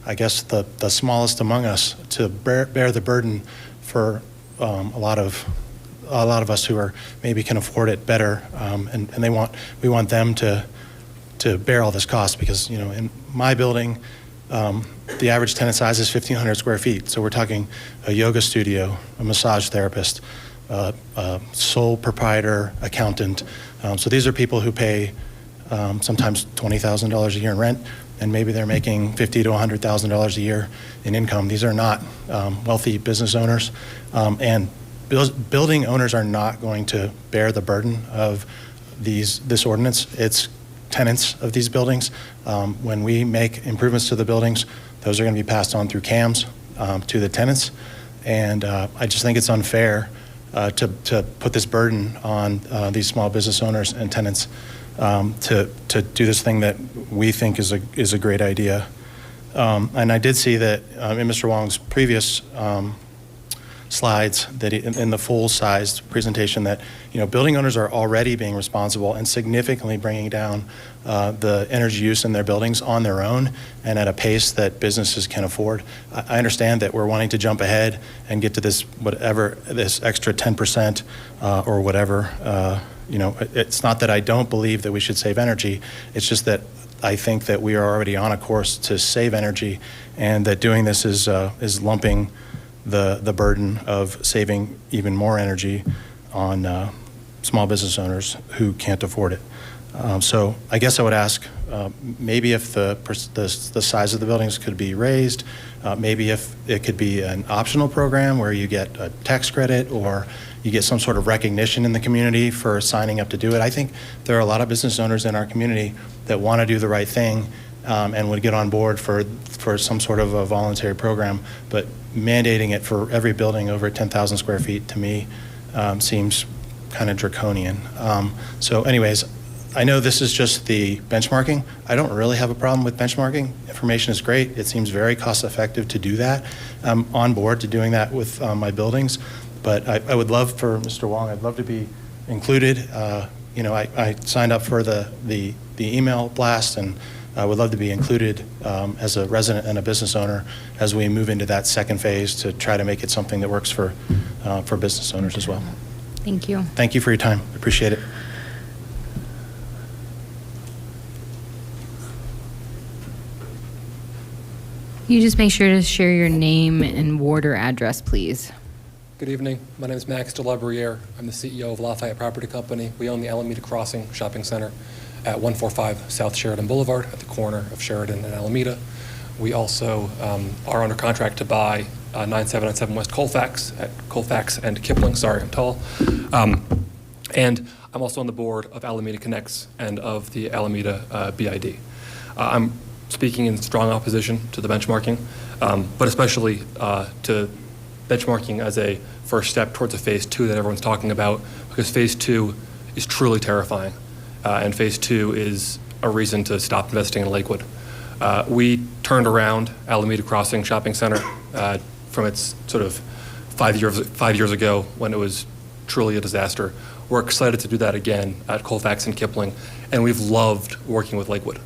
I guess, the smallest among us to bear the burden for a lot of us who are maybe can afford it better, and we want them to bear all this cost, because in my building, the average tenant size is 1,500 square feet. So we're talking a yoga studio, a massage therapist, a sole proprietor, accountant. So these are people who pay sometimes $20,000 a year in rent, and maybe they're making $50,000 to $100,000 a year in income. These are not wealthy business owners, and building owners are not going to bear the burden of this ordinance. It's tenants of these buildings. When we make improvements to the buildings, those are going to be passed on through CAMs to the tenants, and I just think it's unfair to put this burden on these small business owners and tenants to do this thing that we think is a great idea. And I did see that in Mr. Wong's previous slides, that in the full-sized presentation, that building owners are already being responsible and significantly bringing down the energy use in their buildings on their own and at a pace that businesses can afford. I understand that we're wanting to jump ahead and get to this extra 10% or whatever. It's not that I don't believe that we should save energy. It's just that I think that we are already on a course to save energy, and that doing this is lumping the burden of saving even more energy on small business owners who can't afford it. So I guess I would ask maybe if the size of the buildings could be raised, maybe if it could be an optional program where you get a tax credit, or you get some sort of recognition in the community for signing up to do it. I think there are a lot of business owners in our community that want to do the right thing and would get on board for some sort of a voluntary program, but mandating it for every building over 10,000 square feet to me seems kind of draconian. So anyways, I know this is just the benchmarking. I don't really have a problem with benchmarking. Information is great. It seems very cost effective to do that. I'm on board to doing that with my buildings, but I would love for Mr. Wong, I'd love to be included. I signed up for the email blast, and I would love to be included as a resident and a business owner as we move into that second phase to try to make it something that works for business owners as well. Thank you. Thank you for your time. Appreciate it. You just make sure to share your name and ward or address, please. Good evening. My name is Max DeLabriere. I'm the CEO of Lafayette Property Company. We own the Alameda Crossing Shopping Center at 145 South Sheridan Boulevard at the corner of Sheridan and Alameda. We also are under contract to buy 9797 West Colfax at Colfax and Kipling. Sorry, I'm tall. And I'm also on the board of Alameda Connects and of the Alameda BID. I'm speaking in strong opposition to the benchmarking, but especially to benchmarking as a first step towards a phase 2 that everyone's talking about, because phase 2 is truly terrifying, and phase 2 is a reason to stop investing in Lakewood. We turned around Alameda Crossing Shopping Center from its sort of 5 years ago when it was truly a disaster. We're excited to do that again at Colfax and Kipling, and we've loved working with Lakewood.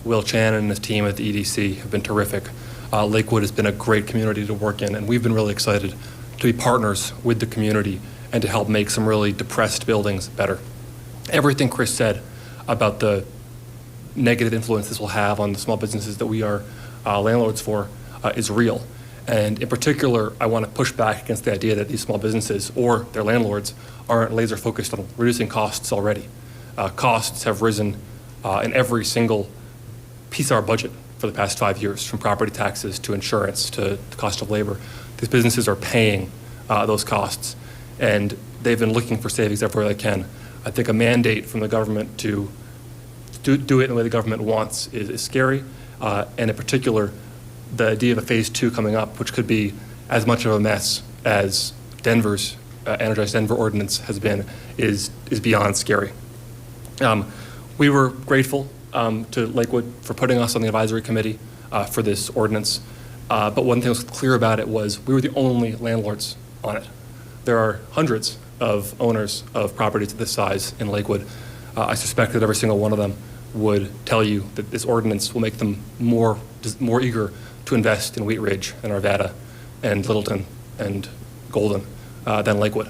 Will Chan and his team at the EDC have been terrific. Lakewood has been a great community to work in, and we've been really excited to be partners with the community and to help make some really depressed buildings better. Everything Chris said about the negative influence this will have on the small businesses that we are landlords for is real. And in particular, I want to push back against the idea that these small businesses or their landlords aren't laser focused on reducing costs already. Costs have risen in every single piece of our budget for the past 5 years, from property taxes to insurance to the cost of labor. These businesses are paying those costs, and they've been looking for savings everywhere they can. I think a mandate from the government to do it in the way the government wants is scary, and in particular, the idea of a phase 2 coming up, which could be as much of a mess as Denver's Energized Denver ordinance has been, is beyond scary. We were grateful to Lakewood for putting us on the advisory committee for this ordinance. But one thing that was clear about it was we were the only landlords on it. There are hundreds of owners of properties of this size in Lakewood. I suspect that every single one of them would tell you that this ordinance will make them more eager to invest in Wheat Ridge and Arvada and Littleton and Golden than Lakewood.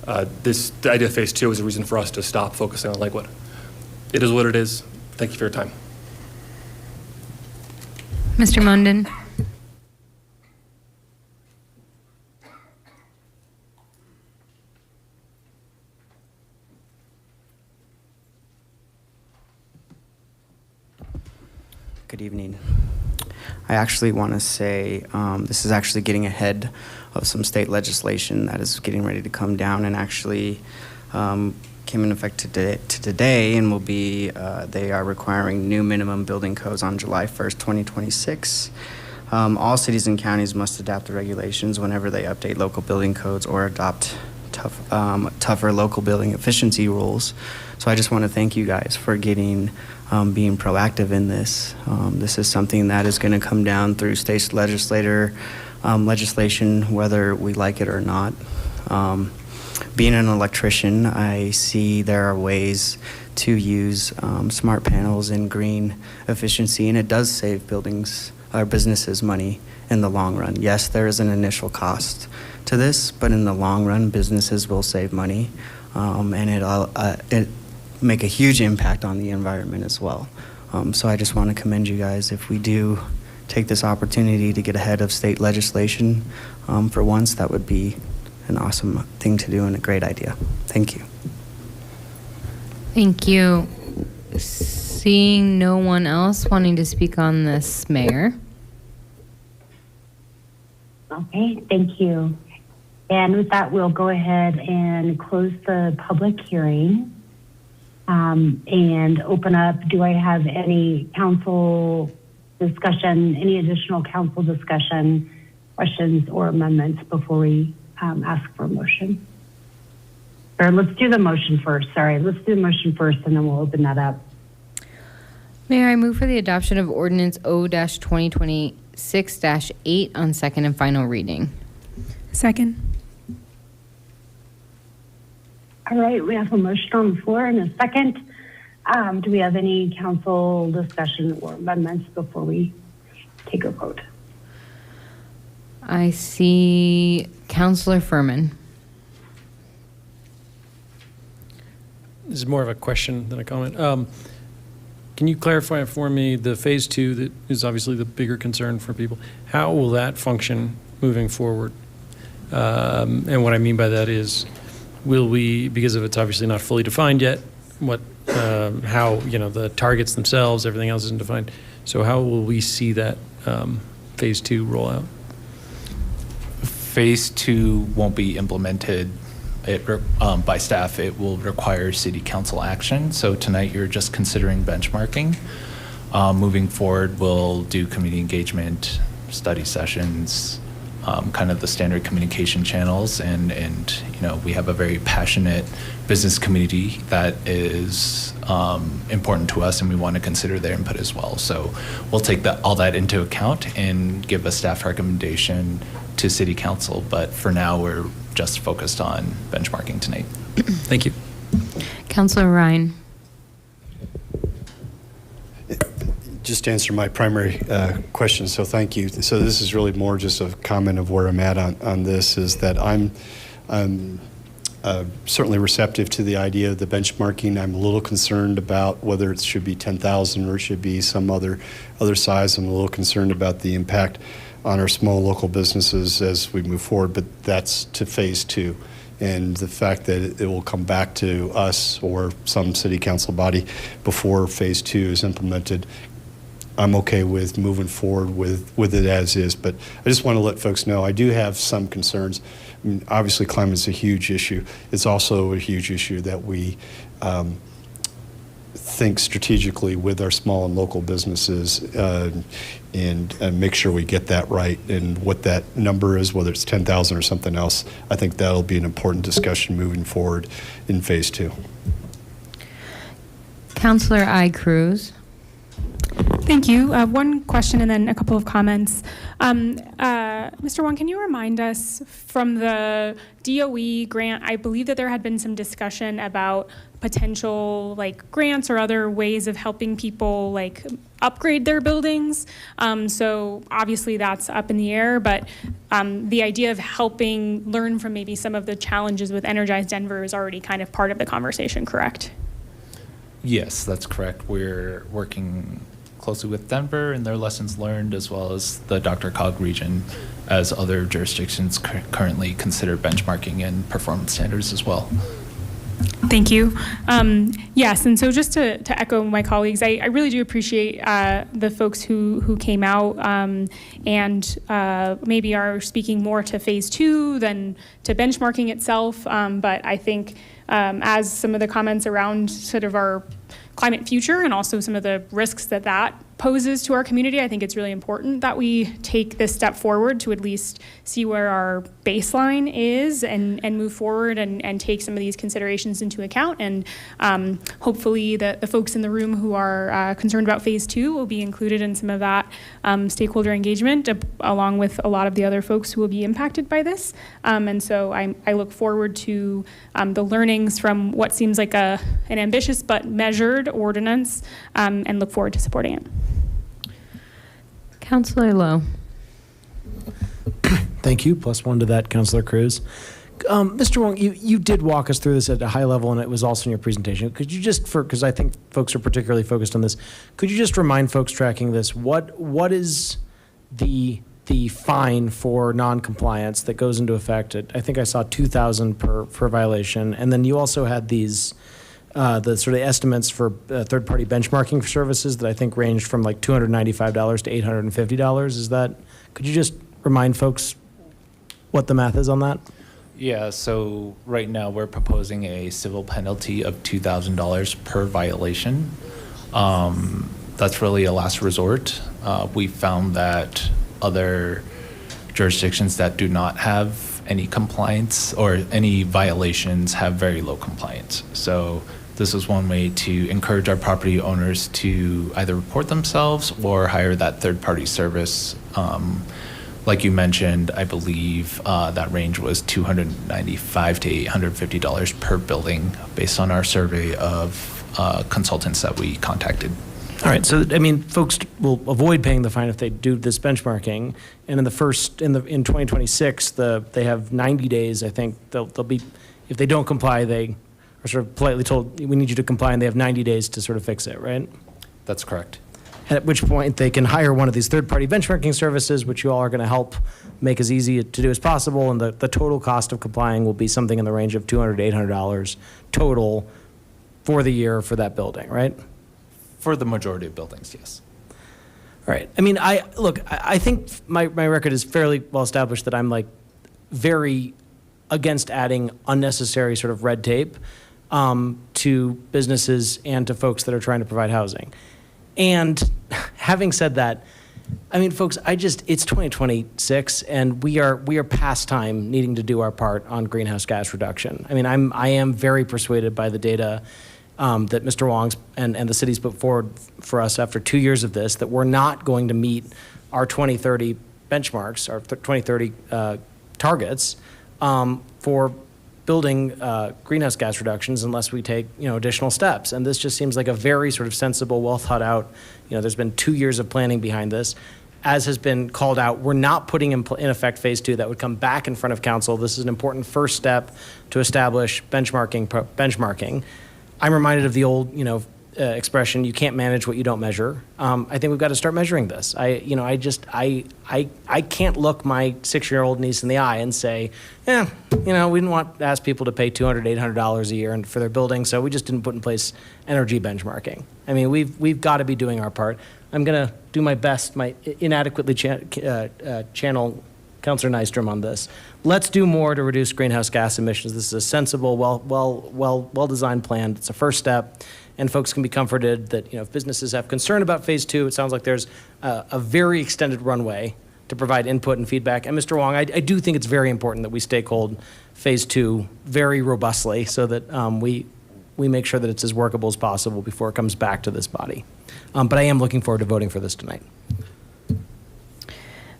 The idea of phase 2 is a reason for us to stop focusing on Lakewood. It is what it is. Thank you for your time. Mr. Munden. Good evening. I actually want to say this is actually getting ahead of some state legislation that is getting ready to come down and actually came in effect today and will be, they are requiring new minimum building codes on July 1st, 2026. All cities and counties must adapt the regulations whenever they update local building codes or adopt tougher local building efficiency rules. So I just want to thank you guys for being proactive in this. This is something that is going to come down through state legislation, whether we like it or not. Being an electrician, I see there are ways to use smart panels and green efficiency, and it does save buildings or businesses money in the long run. Yes, there is an initial cost to this, but in the long run, businesses will save money, and it make a huge impact on the environment as well. So I just want to commend you guys if we do take this opportunity to get ahead of state legislation for once. That would be an awesome thing to do and a great idea. Thank you. Thank you. Seeing no one else wanting to speak on this, Mayor. Okay, thank you. And with that, we'll go ahead and close the public hearing and open up. Do I have any council discussion, any additional council discussion, questions, or amendments before we ask for a motion? Or let's do the motion first. Sorry, let's do the motion first and then we'll open that up. Mayor, I move for the adoption of Ordinance O-2026-8 on second and final reading. Second. All right, we have a motion on the floor and a second. Do we have any council discussion or amendments before we take a vote? I see Councilor Furman. This is more of a question than a comment. Can you clarify for me the phase 2 that is obviously the bigger concern for people? How will that function moving forward? And what I mean by that is, will we, because of it's obviously not fully defined yet, how, the targets themselves, everything else isn't defined. So how will we see that phase 2 roll out? Phase 2 won't be implemented by staff. It will require city council action. So tonight you're just considering benchmarking. Moving forward, we'll do community engagement, study sessions, kind of the standard communication channels, and we have a very passionate business community that is important to us, and we want to consider their input as well. So we'll take all that into account and give a staff recommendation to city council, but for now we're just focused on benchmarking tonight. Thank you. Councilor Ryan. Just to answer my primary question, so thank you. So this is really more just a comment of where I'm at on this, is that I'm certainly receptive to the idea of the benchmarking. I'm a little concerned about whether it should be 10,000 or it should be some other size. I'm a little concerned about the impact on our small local businesses as we move forward, but that's to phase 2. And the fact that it will come back to us or some city council body before phase 2 is implemented, I'm okay with moving forward with it as is. But I just want to let folks know I do have some concerns. I mean, obviously, climate is a huge issue. It's also a huge issue that we think strategically with our small and local businesses and make sure we get that right. And what that number is, whether it's 10,000 or something else, I think that'll be an important discussion moving forward in phase 2. Councilor Cruz. Thank you. One question and then a couple of comments. Mr. Wong, can you remind us from the DOE grant, I believe that there had been some discussion about potential like grants or other ways of helping people like upgrade their buildings. So obviously that's up in the air, but the idea of helping learn from maybe some of the challenges with Energize Denver is already kind of part of the conversation, correct? Yes, that's correct. We're working closely with Denver and their lessons learned, as well as the DRCOG region, as other jurisdictions currently consider benchmarking and performance standards as well. Thank you. Yes, and so just to echo my colleagues, I really do appreciate the folks who came out and maybe are speaking more to phase 2 than to benchmarking itself. But I think as some of the comments around sort of our climate future and also some of the risks that poses to our community, I think it's really important that we take this step forward to at least see where our baseline is and move forward and take some of these considerations into account. And hopefully the folks in the room who are concerned about phase 2 will be included in some of that stakeholder engagement, along with a lot of the other folks who will be impacted by this. And so I look forward to the learnings from what seems like an ambitious but measured ordinance, and look forward to supporting it. Councilor Lowe. Thank you. +1 to that, Councilor Cruz. Mr. Wong, you did walk us through this at a high level, and it was also in your presentation. Could you just, because I think folks are particularly focused on this, could you just remind folks tracking this, what is the fine for non-compliance that goes into effect? I think I saw $2,000 per violation, and then you also had these the sort of estimates for third-party benchmarking services that I think ranged from like $295 to $850. Is that? Could you just remind folks what the math is on that? Yeah, so right now we're proposing a civil penalty of $2,000 per violation. That's really a last resort. We found that other jurisdictions that do not have any compliance or any violations have very low compliance. So this is one way to encourage our property owners to either report themselves or hire that third-party service. Like you mentioned, I believe that range was $295 to $850 per building based on our survey of consultants that we contacted. All right, so I mean, folks will avoid paying the fine if they do this benchmarking, and in 2026, they have 90 days. I think they'll be, if they don't comply, they are sort of politely told, we need you to comply, and they have 90 days to sort of fix it, right? That's correct. At which point they can hire one of these third-party benchmarking services, which you all are going to help make as easy to do as possible, and the total cost of complying will be something in the range of $200 to $800 total for the year for that building, right? For the majority of buildings, yes. All right. I mean, I think my record is fairly well established that I'm like very against adding unnecessary sort of red tape to businesses and to folks that are trying to provide housing. And having said that, I mean, folks, it's 2026 and we are past time needing to do our part on greenhouse gas reduction. I mean, I am very persuaded by the data that Mr. Wong's and the city's put forward for us after 2 years of this, that we're not going to meet our 2030 benchmarks, our 2030 targets for building greenhouse gas reductions unless we take, additional steps. And this just seems like a very sort of sensible, well thought out, there's been 2 years of planning behind this. As has been called out, we're not putting in effect phase 2. That would come back in front of council. This is an important first step to establish benchmarking. I'm reminded of the old, expression, you can't manage what you don't measure. I think we've got to start measuring this. I can't look my 6-year-old niece in the eye and say, we didn't want to ask people to pay $200, $800 a year for their building, so we just didn't put in place energy benchmarking. I mean, we've got to be doing our part. I'm going to do my best, my inadequately channel Councilor Nystrom on this. Let's do more to reduce greenhouse gas emissions. This is a sensible, well-designed plan. It's a first step, and folks can be comforted that if businesses have concern about phase 2, it sounds like there's a very extended runway to provide input and feedback. And Mr. Wong, I do think it's very important that we stakehold phase 2 very robustly so that we make sure that it's as workable as possible before it comes back to this body. But I am looking forward to voting for this tonight.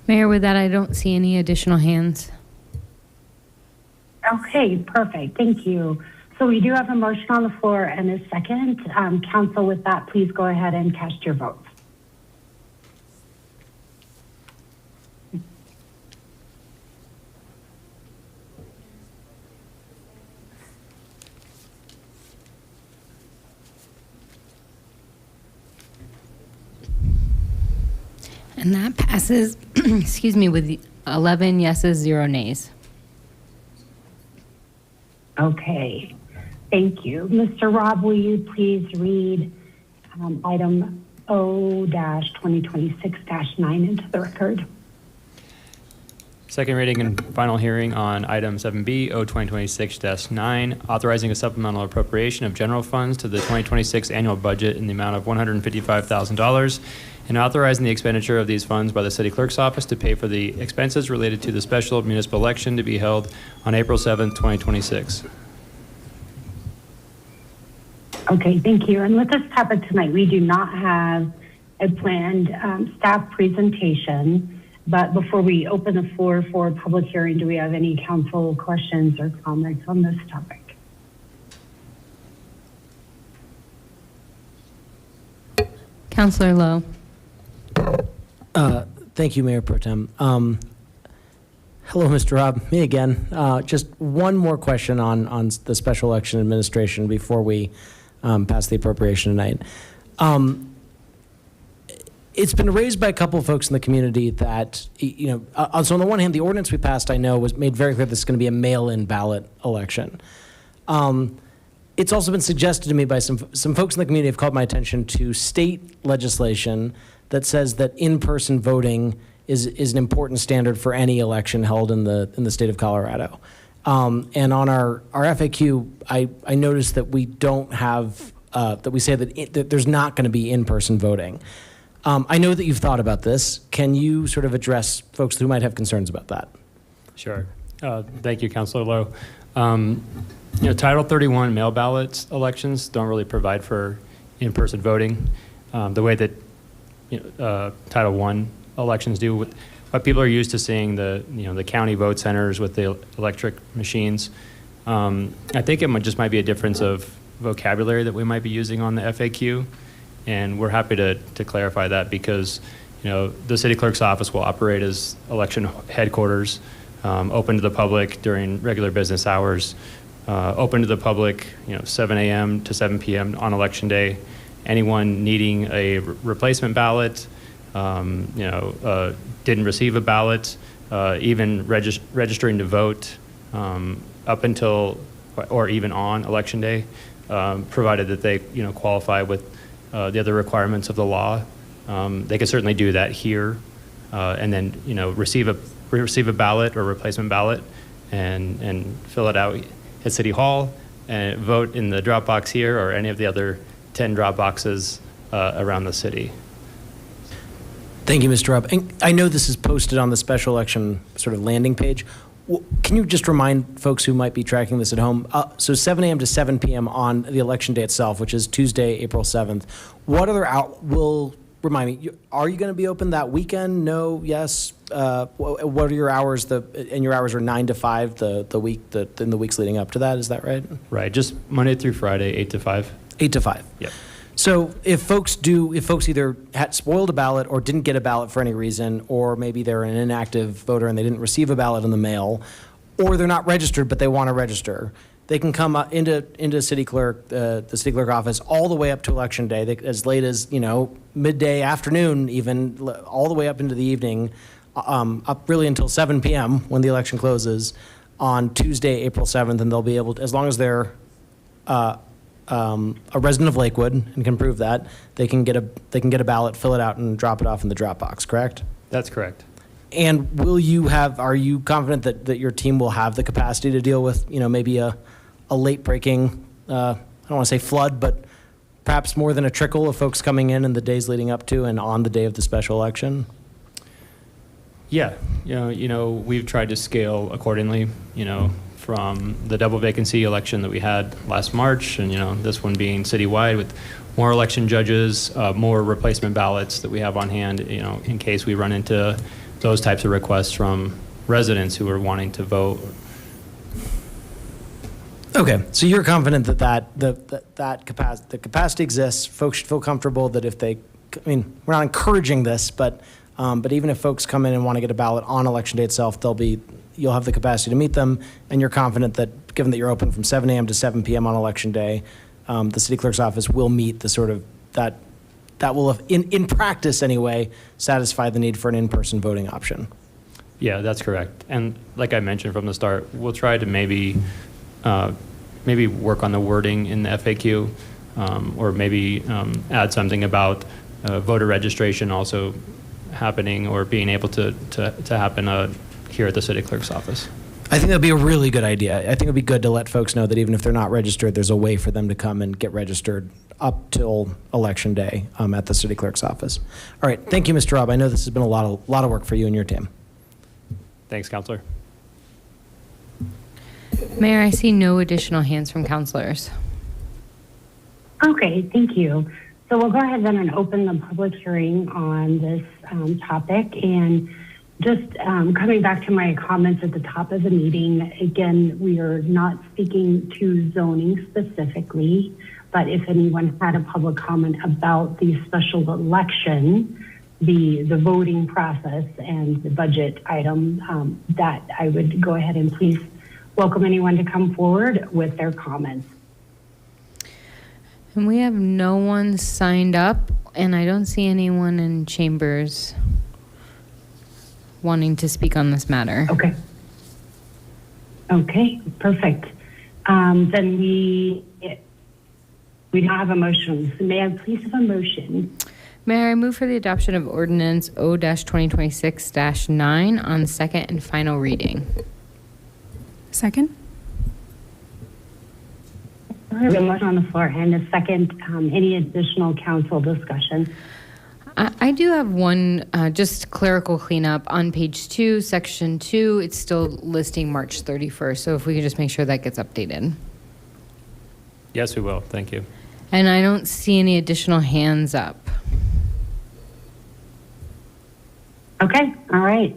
Mayor, with that, I don't see any additional hands. Okay, perfect. Thank you. So we do have a motion on the floor and a second. Council, with that, please go ahead and cast your votes. And that passes, excuse me, with 11 yeses, 0 nays. Okay, thank you. Mr. Rob, will you please read item O-2026-9 into the record? Second reading and final hearing on item 7B, O-2026-9, authorizing a supplemental appropriation of general funds to the 2026 annual budget in the amount of $155,000, and authorizing the expenditure of these funds by the city clerk's office to pay for the expenses related to the special municipal election to be held on April 7th, 2026. Okay, thank you. And with this topic tonight, we do not have a planned staff presentation, but before we open the floor for a public hearing, do we have any council questions or comments on this topic? Councilor Lowe. Thank you, Mayor Pro Tem. Hello, Mr. Rob. Me again. Just one more question on the special election administration before we pass the appropriation tonight. It's been raised by a couple of folks in the community that, so on the one hand, the ordinance we passed, I know, was made very clear this is going to be a mail-in ballot election. It's also been suggested to me by some folks in the community have called my attention to state legislation that says that in-person voting is an important standard for any election held in the state of Colorado. And on our FAQ, I noticed that we don't have, that we say that there's not going to be in-person voting. I know that you've thought about this. Can you sort of address folks who might have concerns about that? Sure. Thank you, Councilor Lowe. Title 31 mail ballots elections don't really provide for in-person voting the way that Title I elections do. What people are used to seeing the county vote centers with the electric machines. I think it just might be a difference of vocabulary that we might be using on the FAQ, and we're happy to clarify that because the city clerk's office will operate as election headquarters, open to the public during regular business hours, open to the public 7 a.m. to 7 p.m. on election day. Anyone needing a replacement ballot, didn't receive a ballot, even registering to vote up until or even on election day, provided that they qualify with the other requirements of the law. They could certainly do that here, and then receive a ballot or replacement ballot and fill it out at City Hall and vote in the drop box here or any of the other 10 drop boxes around the city. Thank you, Mr. Robb. And I know this is posted on the special election sort of landing page. Can you just remind folks who might be tracking this at home? So 7 a.m. to 7 p.m. on the election day itself, which is Tuesday, April 7th. What other remind me, are you going to be open that weekend? No, yes? What are your hours? And your hours are 9 to 5 in the weeks leading up to that, is that right? Right, just Monday through Friday, 8 to 5. 8 to 5. Yep. So if folks either had spoiled a ballot or didn't get a ballot for any reason, or maybe they're an inactive voter and they didn't receive a ballot in the mail, or they're not registered but they want to register, they can come into the city clerk office all the way up to election day, as late as midday, afternoon, even all the way up into the evening, up really until 7 p.m. when the election closes on Tuesday, April 7th, and they'll be able to, as long as they're a resident of Lakewood and can prove that, they can get a ballot, fill it out, and drop it off in the drop box, correct? That's correct. And are you confident that your team will have the capacity to deal with, maybe a late breaking, I don't want to say flood, but perhaps more than a trickle of folks coming in the days leading up to and on the day of the special election? Yeah, we've tried to scale accordingly, from the double vacancy election that we had last March, and this one being citywide with more election judges, more replacement ballots that we have on hand, in case we run into those types of requests from residents who are wanting to vote. Okay, so you're confident that the capacity exists. Folks should feel comfortable that if they, I mean, we're not encouraging this, but even if folks come in and want to get a ballot on election day itself, you'll have the capacity to meet them, and you're confident that, given that you're open from 7 a.m. to 7 p.m. on election day, the city clerk's office will meet the sort of that will, in practice anyway, satisfy the need for an in-person voting option. Yeah, that's correct. And like I mentioned from the start, we'll try to maybe work on the wording in the FAQ, or maybe add something about voter registration also happening or being able to happen here at the city clerk's office. I think that'd be a really good idea. I think it'd be good to let folks know that even if they're not registered, there's a way for them to come and get registered up till election day at the city clerk's office. All right, thank you, Mr. Robb. I know this has been a lot of work for you and your team. Thanks, Counselor. Mayor, I see no additional hands from counselors. Okay, thank you. So we'll go ahead then and open the public hearing on this topic. And just coming back to my comments at the top of the meeting, again, we are not speaking to zoning specifically, but if anyone had a public comment about the special election, the voting process and the budget item, that I would go ahead and please welcome anyone to come forward with their comments. And we have no one signed up, and I don't see anyone in chambers wanting to speak on this matter. Okay. Okay, perfect. Then we don't have a motion. So may I please have a motion? Mayor, I move for the adoption of ordinance O-2026-9 on second and final reading. Second? I have a motion on the floor and a second. Any additional council discussion? I do have one just clerical cleanup on page 2, section 2. It's still listing March 31st. So if we could just make sure that gets updated. Yes, we will. Thank you. And I don't see any additional hands up. Okay, all right.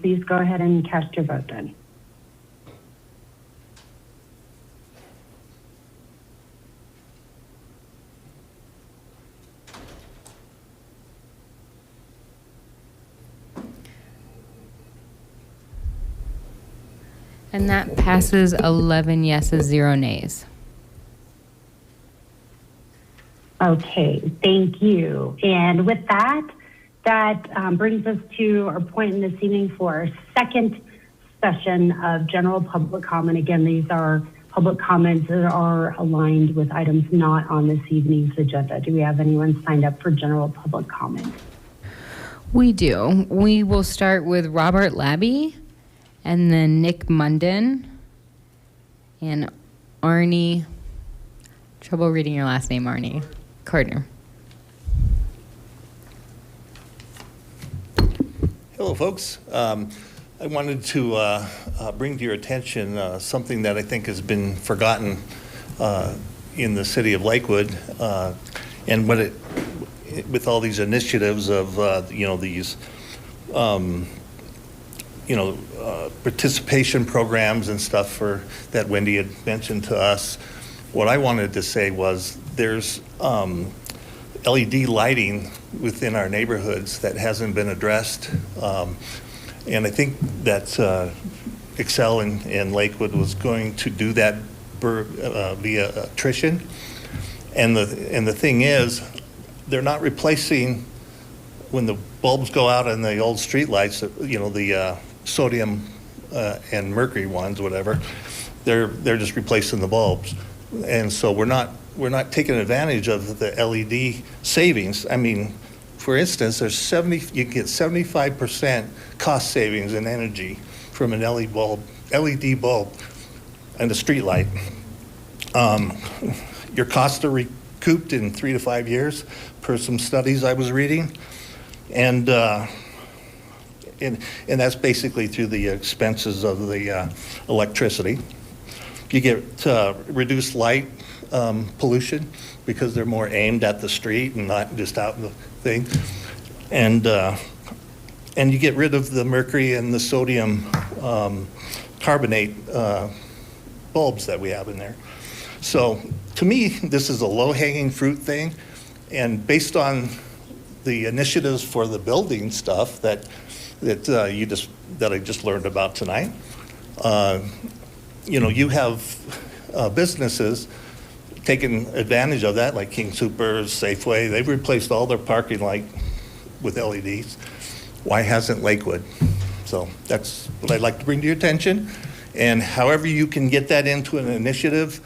Please go ahead and cast your vote then. And that passes 11 yeses, 0 nays. Okay, thank you. And with that brings us to our point in this evening for our second session of general public comment. Again, these are public comments that are aligned with items not on this evening's agenda. Do we have anyone signed up for general public comment? We do. We will start with Robert Labby, and then Nick Munden, and Arnie, trouble reading your last name, Arnie, Cardner. Hello, folks. I wanted to bring to your attention something that I think has been forgotten in the city of Lakewood, and with all these initiatives of these participation programs and stuff that Wendy had mentioned to us. What I wanted to say was there's LED lighting within our neighborhoods that hasn't been addressed. And I think that Excel in Lakewood was going to do that via attrition. And the thing is, they're not replacing, when the bulbs go out in the old street lights, the sodium and mercury ones, whatever, they're just replacing the bulbs. And so we're not taking advantage of the LED savings. I mean, for instance, you get 75% cost savings in energy from an LED bulb and a street light. Your costs are recouped in 3 to 5 years per some studies I was reading. And that's basically through the expenses of the electricity. You get reduced light pollution because they're more aimed at the street and not just out in the thing. And you get rid of the mercury and the sodium carbonate bulbs that we have in there. So to me, this is a low-hanging fruit thing, and based on the initiatives for the building stuff that I just learned about tonight, you have businesses taking advantage of that, like King Soopers, Safeway. They've replaced all their parking light with LEDs. Why hasn't Lakewood? So that's what I'd like to bring to your attention. And however you can get that into an initiative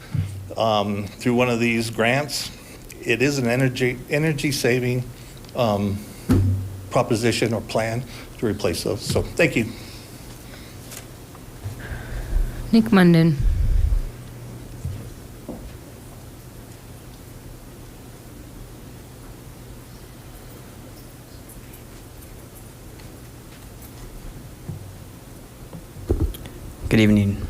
through one of these grants, it is an energy saving proposition or plan to replace those. So thank you. Nick Munden. Good evening.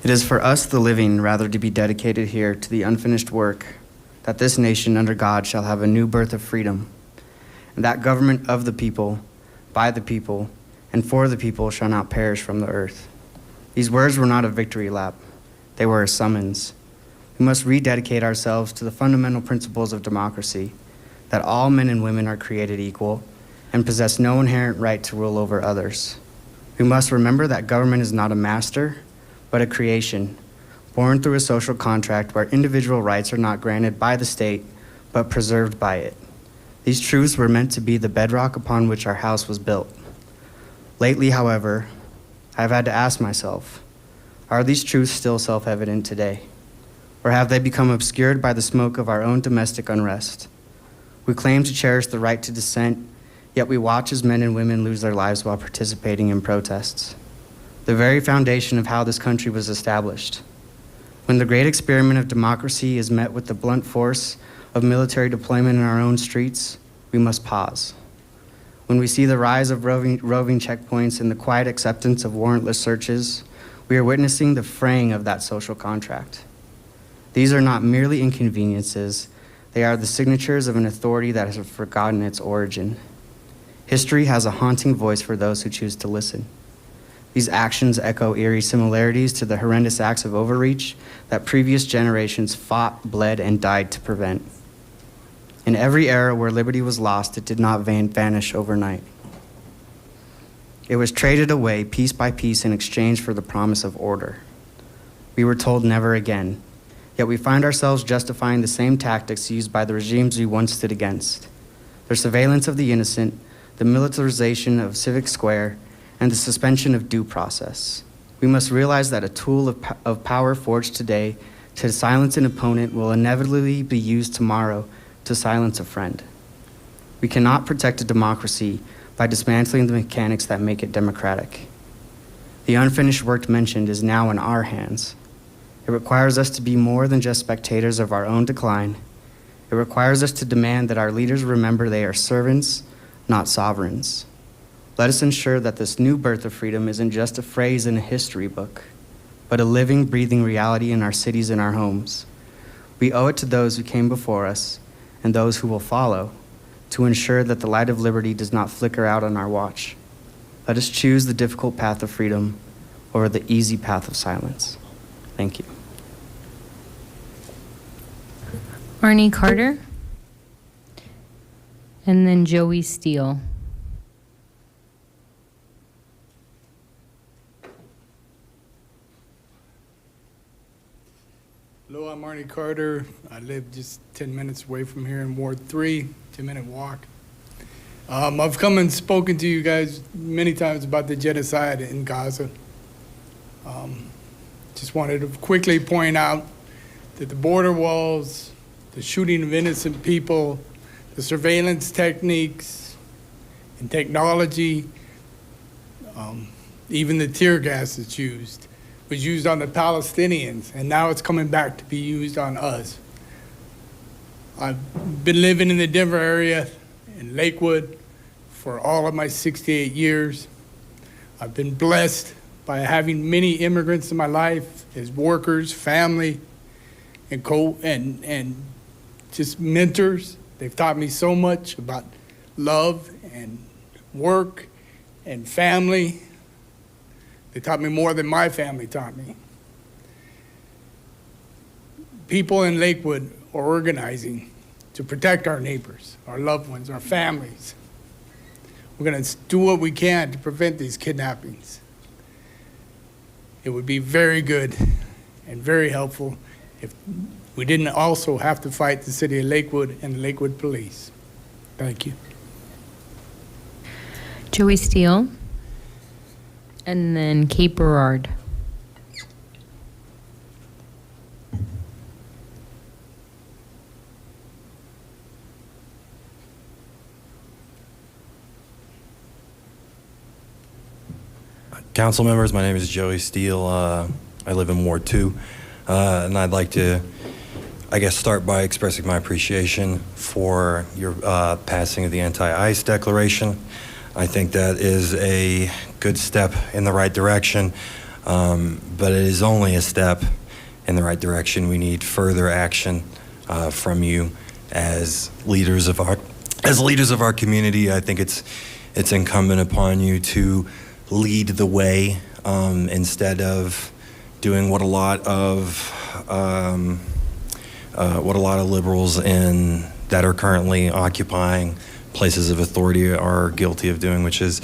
It is for us, the living, rather to be dedicated here to the unfinished work, that this nation under God shall have a new birth of freedom, and that government of the people, by the people, and for the people shall not perish from the earth. These words were not a victory lap. They were a summons. We must rededicate ourselves to the fundamental principles of democracy, that all men and women are created equal and possess no inherent right to rule over others. We must remember that government is not a master, but a creation, born through a social contract where individual rights are not granted by the state, but preserved by it. These truths were meant to be the bedrock upon which our house was built. Lately, however, I've had to ask myself, are these truths still self-evident today? Or have they become obscured by the smoke of our own domestic unrest? We claim to cherish the right to dissent, yet we watch as men and women lose their lives while participating in protests. The very foundation of how this country was established. When the great experiment of democracy is met with the blunt force of military deployment in our own streets, we must pause. When we see the rise of roving checkpoints and the quiet acceptance of warrantless searches, we are witnessing the fraying of that social contract. These are not merely inconveniences, they are the signatures of an authority that has forgotten its origin. History has a haunting voice for those who choose to listen. These actions echo eerie similarities to the horrendous acts of overreach that previous generations fought, bled, and died to prevent. In every era where liberty was lost, it did not vanish overnight. It was traded away piece by piece in exchange for the promise of order. We were told never again, yet we find ourselves justifying the same tactics used by the regimes we once stood against. Their surveillance of the innocent, the militarization of Civic Square, and the suspension of due process. We must realize that a tool of power forged today to silence an opponent will inevitably be used tomorrow to silence a friend. We cannot protect a democracy by dismantling the mechanics that make it democratic. The unfinished work mentioned is now in our hands. It requires us to be more than just spectators of our own decline. It requires us to demand that our leaders remember they are servants, not sovereigns. Let us ensure that this new birth of freedom isn't just a phrase in a history book, but a living, breathing reality in our cities and our homes. We owe it to those who came before us and those who will follow to ensure that the light of liberty does not flicker out on our watch. Let us choose the difficult path of freedom over the easy path of silence. Thank you. Arnie Carter. And then Joey Steele. Hello, I'm Arnie Carter. I live just 10 minutes away from here in Ward 3, 10-minute walk. I've come and spoken to you guys many times about the genocide in Gaza. Just wanted to quickly point out that the border walls, the shooting of innocent people, the surveillance techniques and technology, even the tear gas that's used, was used on the Palestinians, and now it's coming back to be used on us. I've been living in the Denver area, in Lakewood, for all of my 68 years. I've been blessed by having many immigrants in my life as workers, family, and just mentors. They've taught me so much about love and work and family They taught me more than my family taught me. People in Lakewood are organizing to protect our neighbors, our loved ones, our families. We're going to do what we can to prevent these kidnappings. It would be very good and very helpful if we didn't also have to fight the city of Lakewood and the Lakewood Police. Thank you. Joey Steele, and then Kate Berard. Council members, my name is Joey Steele. I live in Ward 2, and I'd like to, I guess, start by expressing my appreciation for your passing of the anti-ICE declaration. I think that is a good step in the right direction, but it is only a step in the right direction. We need further action from you as leaders of our community. I think it's incumbent upon you to lead the way instead of doing what a lot of liberals that are currently occupying places of authority are guilty of doing, which is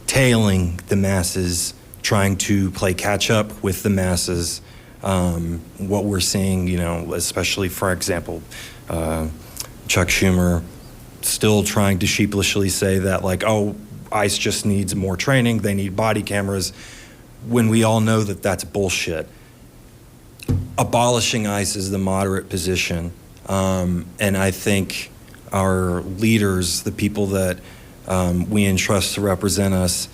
tailing the masses, trying to play catch up with the masses. What we're seeing, especially, for example, Chuck Schumer still trying to sheepishly say that, like, oh, ICE just needs more training, they need body cameras, when we all know that that's bullshit. Abolishing ICE is the moderate position, and I think our leaders, the people that we entrust to represent us,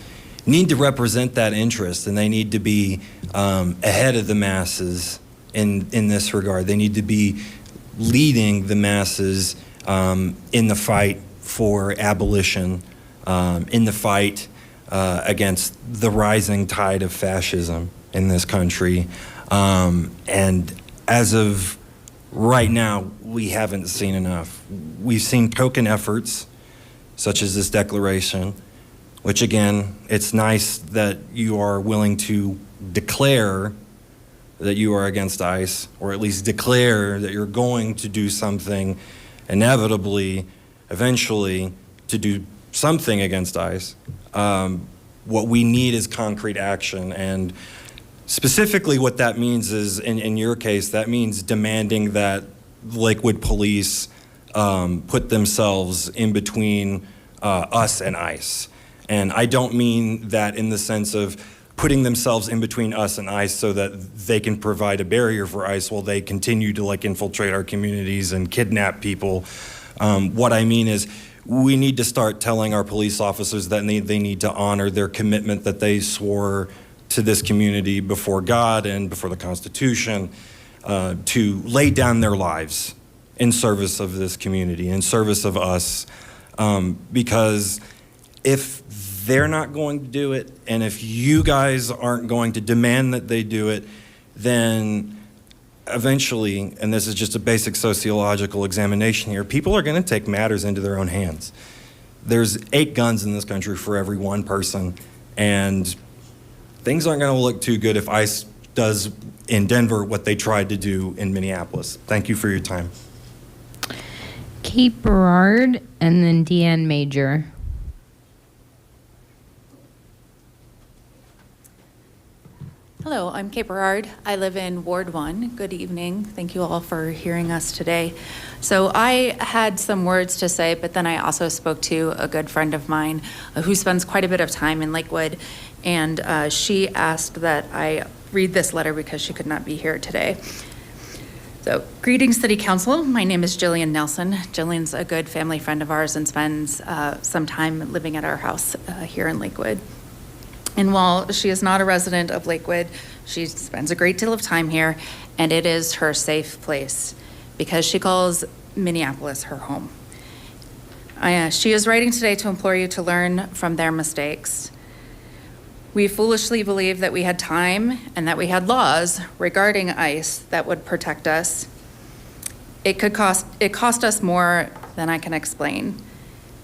need to represent that interest, and they need to be ahead of the masses in this regard. They need to be leading the masses in the fight for abolition, in the fight against the rising tide of fascism in this country. And as of right now, we haven't seen enough. We've seen token efforts, such as this declaration, which, again, it's nice that you are willing to declare that you are against ICE, or at least declare that you're going to do something inevitably, eventually, to do something against ICE. What we need is concrete action, and specifically what that means is, in your case, that means demanding that Lakewood Police put themselves in between us and ICE. And I don't mean that in the sense of putting themselves in between us and ICE so that they can provide a barrier for ICE while they continue to infiltrate our communities and kidnap people. What I mean is, we need to start telling our police officers that they need to honor their commitment that they swore to this community before God and before the Constitution, to lay down their lives in service of this community, in service of us, because if they're not going to do it, and if you guys aren't going to demand that they do it, then eventually, and this is just a basic sociological examination here, people are going to take matters into their own hands. There's 8 guns in this country for every 1 person, and things aren't going to look too good if ICE does in Denver what they tried to do in Minneapolis. Thank you for your time. Kate Berard, and then Deanne Major. Hello, I'm Kate Berard. I live in Ward 1. Good evening. Thank you all for hearing us today. So I had some words to say, but then I also spoke to a good friend of mine who spends quite a bit of time in Lakewood, and she asked that I read this letter because she could not be here today. So, greetings, City Council. My name is Jillian Nelson. Jillian's a good family friend of ours and spends some time living at our house here in Lakewood. And while she is not a resident of Lakewood, she spends a great deal of time here, and it is her safe place because she calls Minneapolis her home. She is writing today to implore you to learn from their mistakes. We foolishly believed that we had time and that we had laws regarding ICE that would protect us. It cost us more than I can explain.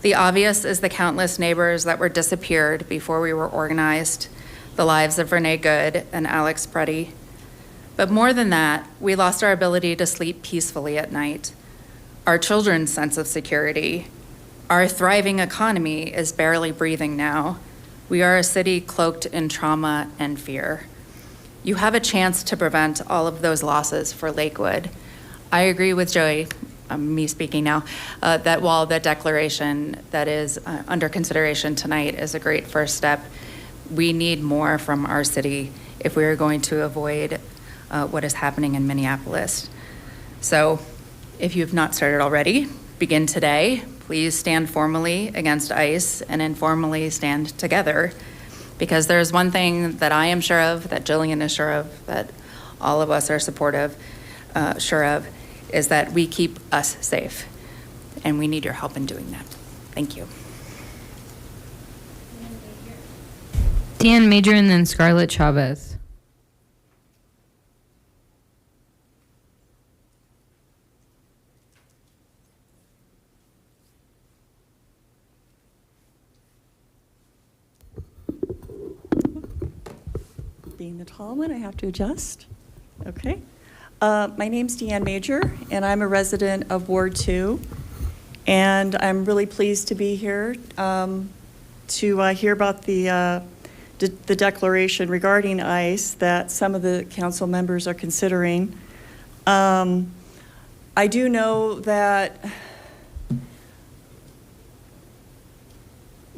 The obvious is the countless neighbors that were disappeared before we were organized, the lives of Renee Good and Alex Preddy. But more than that, we lost our ability to sleep peacefully at night, our children's sense of security. Our thriving economy is barely breathing now. We are a city cloaked in trauma and fear. You have a chance to prevent all of those losses for Lakewood. I agree with Joey, me speaking now, that while the declaration that is under consideration tonight is a great first step, we need more from our city if we are going to avoid what is happening in Minneapolis. So if you have not started already, begin today. Please stand formally against ICE and informally stand together, because there's one thing that I am sure of, that Jillian is sure of, that all of us are sure of, is that we keep us safe, and we need your help in doing that. Thank you. Dan Major and then Scarlett Chavez. Being the tall one, I have to adjust. Okay. My name's Deanne Major, and I'm a resident of Ward 2. And I'm really pleased to be here to hear about the declaration regarding ICE that some of the council members are considering. I do know that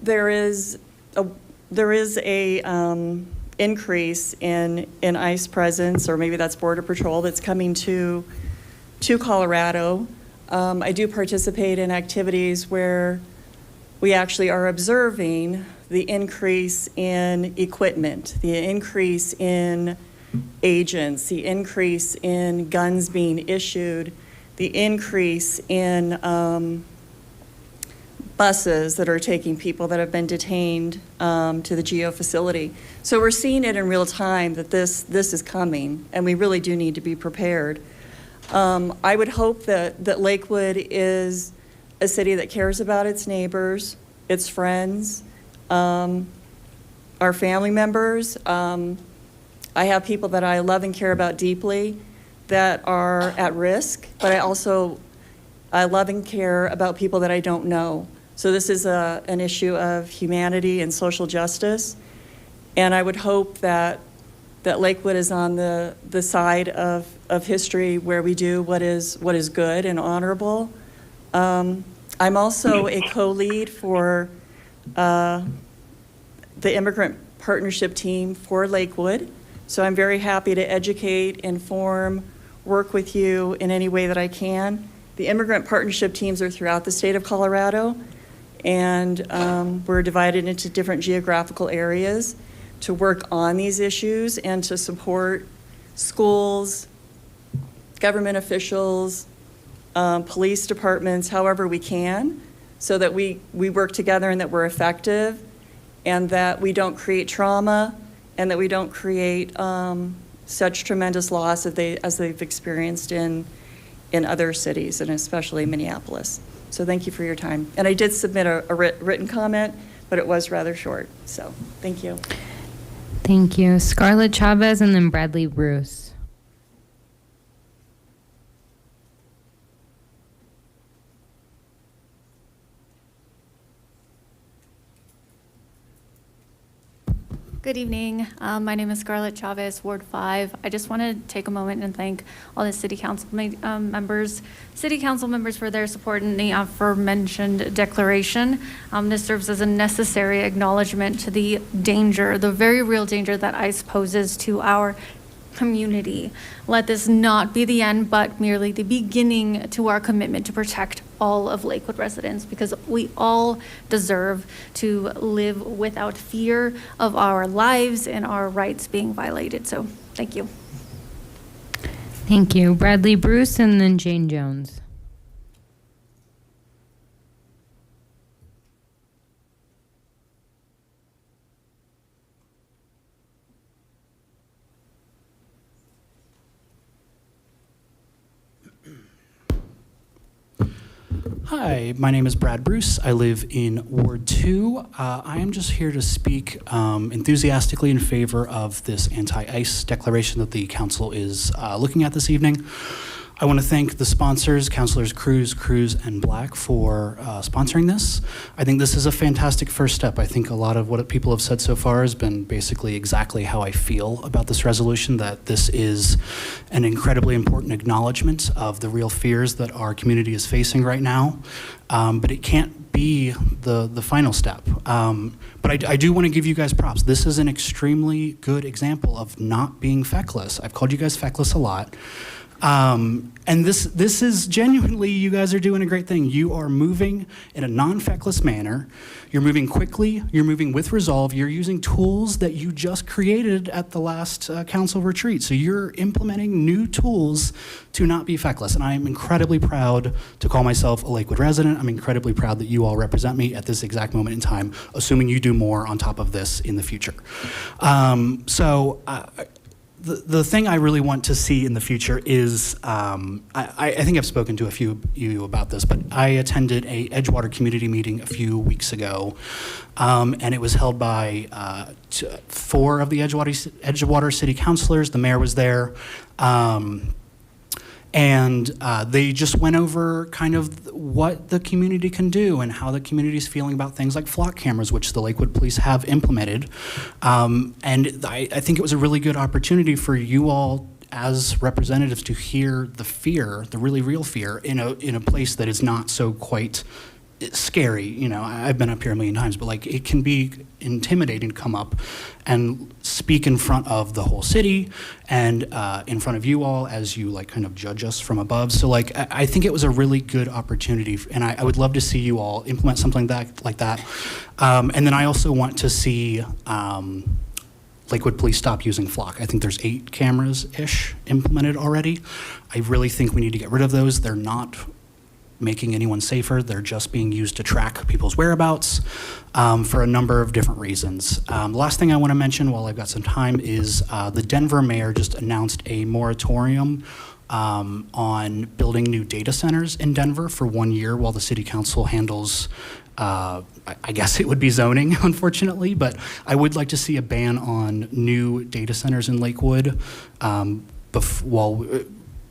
there is a increase in ICE presence, or maybe that's Border Patrol, that's coming to Colorado. I do participate in activities where we actually are observing the increase in equipment, the increase in agents, the increase in guns being issued, the increase in buses that are taking people that have been detained to the GEO facility. So we're seeing it in real time that this is coming, and we really do need to be prepared. I would hope that Lakewood is a city that cares about its neighbors, its friends, our family members. I have people that I love and care about deeply that are at risk, but I love and care about people that I don't know. So this is an issue of humanity and social justice. And I would hope that Lakewood is on the side of history where we do what is good and honorable. I'm also a co-lead for the Immigrant Partnership Team for Lakewood. So I'm very happy to educate, inform, work with you in any way that I can. The Immigrant Partnership Teams are throughout the state of Colorado, and we're divided into different geographical areas to work on these issues and to support schools, government officials, police departments, however we can, so that we work together and that we're effective, and that we don't create trauma, and that we don't create such tremendous loss as they've experienced in other cities, and especially Minneapolis. So thank you for your time. And I did submit a written comment, but it was rather short. So thank you. Thank you. Scarlett Chavez and then Bradley Bruce. Good evening. My name is Scarlett Chavez, Ward 5. I just want to take a moment and thank all the city council members for their support in the aforementioned declaration. This serves as a necessary acknowledgement to the danger, the very real danger that ICE poses to our community. Let this not be the end, but merely the beginning to our commitment to protect all of Lakewood residents, because we all deserve to live without fear of our lives and our rights being violated. So thank you. Thank you. Bradley Bruce and then Jane Jones. Hi, my name is Brad Bruce. I live in Ward 2. I am just here to speak enthusiastically in favor of this anti-ICE declaration that the council is looking at this evening. I want to thank the sponsors, Councilors Cruz, and Black, for sponsoring this. I think this is a fantastic first step. I think a lot of what people have said so far has been basically exactly how I feel about this resolution, that this is an incredibly important acknowledgement of the real fears that our community is facing right now. But it can't be the final step. But I do want to give you guys props. This is an extremely good example of not being feckless. I've called you guys feckless a lot. And this is genuinely, you guys are doing a great thing. You are moving in a non-feckless manner. You're moving quickly. You're moving with resolve. You're using tools that you just created at the last council retreat. So you're implementing new tools to not be feckless. And I am incredibly proud to call myself a Lakewood resident. I'm incredibly proud that you all represent me at this exact moment in time, assuming you do more on top of this in the future. The thing I really want to see in the future is, I think I've spoken to a few of you about this, but I attended a Edgewater community meeting a few weeks ago, and it was held by 4 of the Edgewater city councilors. The mayor was there. And they just went over kind of what the community can do and how the community is feeling about things like flock cameras, which the Lakewood Police have implemented. And I think it was a really good opportunity for you all as representatives to hear the fear, the really real fear, in a place that is not so quite scary. You know, I've been up here a million times, but like it can be intimidating to come up and speak in front of the whole city and in front of you all as you like kind of judge us from above. So like I think it was a really good opportunity, and I would love to see you all implement something like that. And then I also want to see Lakewood Police stop using Flock. I think there's 8 cameras-ish implemented already. I really think we need to get rid of those. They're not making anyone safer. They're just being used to track people's whereabouts for a number of different reasons. The last thing I want to mention while I've got some time is the Denver mayor just announced a moratorium on building new data centers in Denver for 1 year while the city council handles, I guess it would be zoning, unfortunately, but I would like to see a ban on new data centers in Lakewood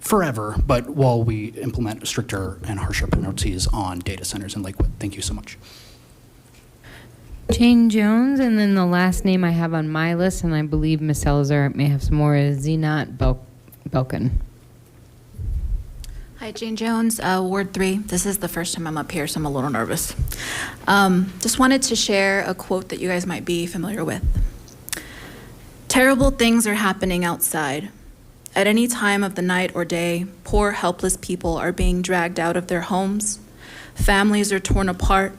forever, but while we implement stricter and harsher penalties on data centers in Lakewood. Thank you so much. Jane Jones, and then the last name I have on my list, and I believe Ms. Salazar may have some more, is Zinat Belkin. Hi, Jane Jones, Ward 3. This is the first time I'm up here, so I'm a little nervous. Just wanted to share a quote that you guys might be familiar with. Terrible things are happening outside. At any time of the night or day, poor, helpless people are being dragged out of their homes. Families are torn apart.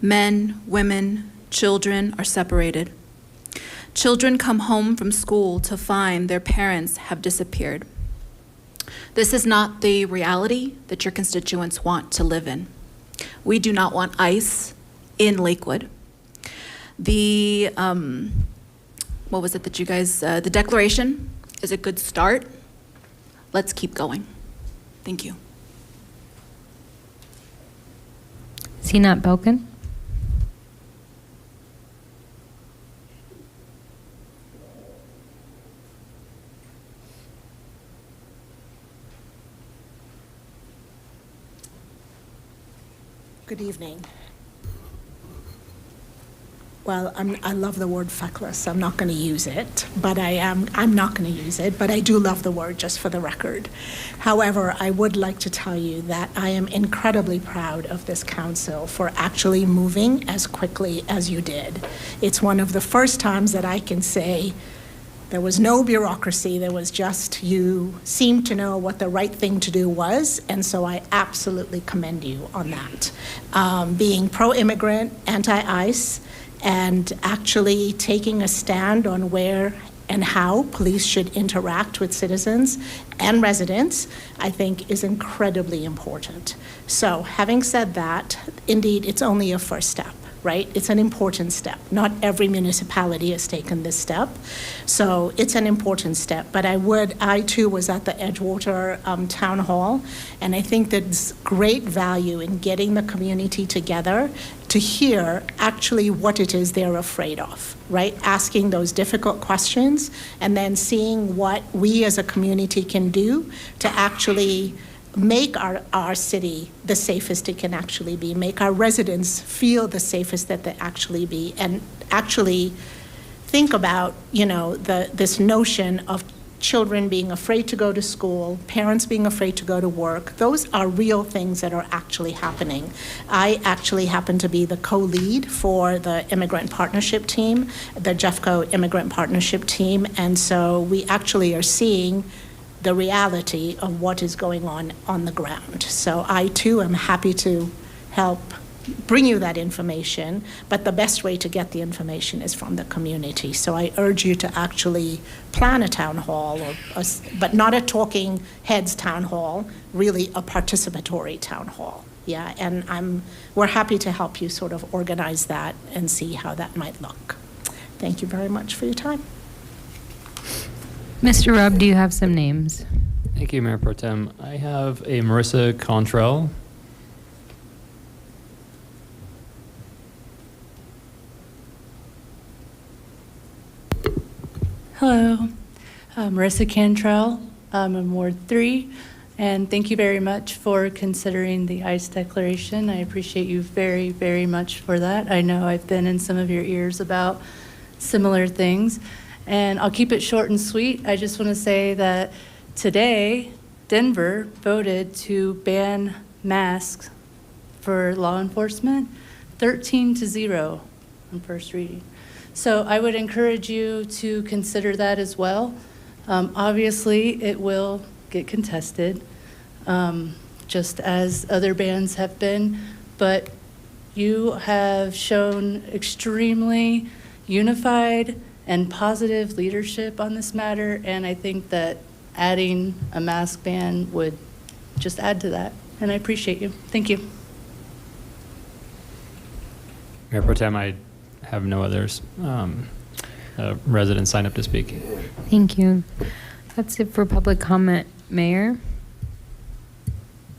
Men, women, children are separated. Children come home from school to find their parents have disappeared. This is not the reality that your constituents want to live in. We do not want ICE in Lakewood. The, what was it that you guys, the declaration is a good start. Let's keep going. Thank you. Zinat Belkin. Good evening. Well, I love the word feckless. I'm not going to use it, but I'm not going to use it, but I do love the word, just for the record. However, I would like to tell you that I am incredibly proud of this council for actually moving as quickly as you did. It's one of the first times that I can say there was no bureaucracy. There was just, you seemed to know what the right thing to do was, and so I absolutely commend you on that. Being pro-immigrant, anti-ICE, and actually taking a stand on where and how police should interact with citizens and residents, I think is incredibly important. So having said that, indeed, it's only a first step. right? It's an important step. Not every municipality has taken this step. So it's an important step. But I too was at the Edgewater Town Hall, and I think there's great value in getting the community together to hear actually what it is they're afraid of, right? Asking those difficult questions and then seeing what we as a community can do to actually make our city the safest it can actually be, make our residents feel the safest that they actually be, and actually think about, this notion of children being afraid to go to school, parents being afraid to go to work. Those are real things that are actually happening. I actually happen to be the co-lead for the Immigrant Partnership Team, the Jeffco Immigrant Partnership Team, and so we actually are seeing the reality of what is going on the ground. So I too am happy to help bring you that information, but the best way to get the information is from the community. So I urge you to actually plan a town hall, but not a talking heads town hall, really a participatory town hall. Yeah, and we're happy to help you sort of organize that and see how that might look. Thank you very much for your time. Mr. Rubb, do you have some names? Thank you, Mayor Pro Tem. I have a Marissa Contrell. Hello, Marissa Cantrell. I'm in Ward 3, and thank you very much for considering the ICE declaration. I appreciate you very, very much for that. I know I've been in some of your ears about similar things, and I'll keep it short and sweet. I just want to say that today, Denver voted to ban masks for law enforcement, 13-0 on first reading. So I would encourage you to consider that as well. Obviously, it will get contested, just as other bans have been, but you have shown extremely unified and positive leadership on this matter, and I think that adding a mask ban would just add to that, and I appreciate you. Thank you. Mayor Pro Tem, I have no others. Residents sign up to speak. Thank you. That's it for public comment. Mayor?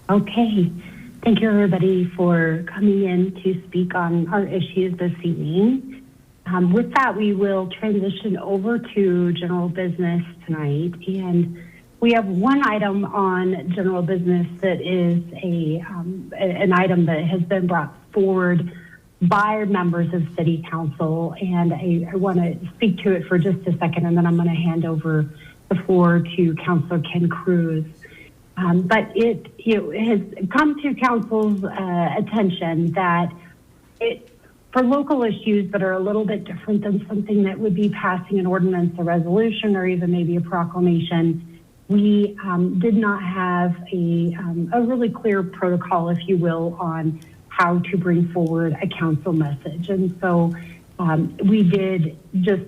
Okay. Thank you, everybody, for coming in to speak on our issues this evening. With that, we will transition over to general business tonight. And we have one item on general business that is an item that has been brought forward by members of City Council, and I want to speak to it for just a second, and then I'm going to hand over the floor to Councilor Ken Cruz. But it has come to Council's attention that for local issues that are a little bit different than something that would be passing an ordinance, a resolution, or even maybe a proclamation, we did not have a really clear protocol, if you will, on how to bring forward a council message. And so we did just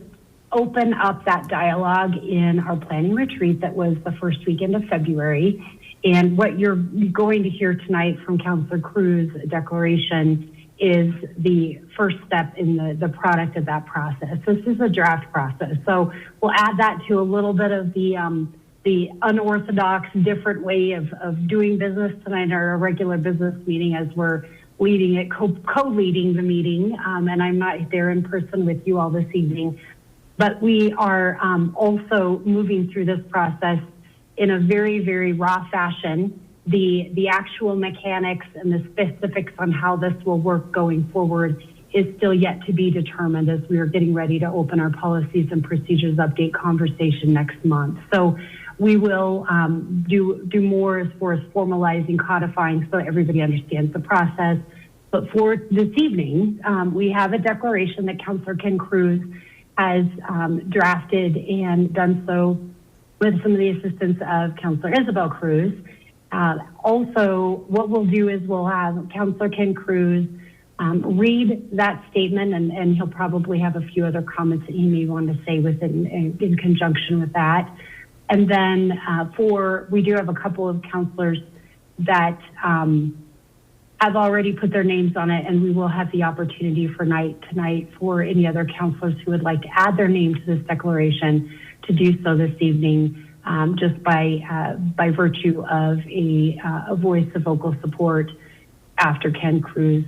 open up that dialogue in our planning retreat that was the first weekend of February. And what you're going to hear tonight from Councilor Cruz declaration is the first step in the product of that process. This is a draft process. So we'll add that to a little bit of the unorthodox, different way of doing business tonight in our regular business meeting as we're leading it, co-leading the meeting, and I'm not there in person with you all this evening. But we are also moving through this process in a very, very raw fashion. The actual mechanics and the specifics on how this will work going forward is still yet to be determined as we are getting ready to open our policies and procedures update conversation next month. So we will do more as far as formalizing, codifying, so everybody understands the process. But for this evening, we have a declaration that Councilor Ken Cruz has drafted and done so with some of the assistance of Councilor Isabel Cruz. Also, what we'll do is we'll have Councilor Ken Cruz read that statement, and he'll probably have a few other comments that he may want to say in conjunction with that. And then we do have a couple of councilors that have already put their names on it, and we will have the opportunity tonight for any other counselors who would like to add their name to this declaration to do so this evening, just by virtue of a voice of vocal support after Ken Cruz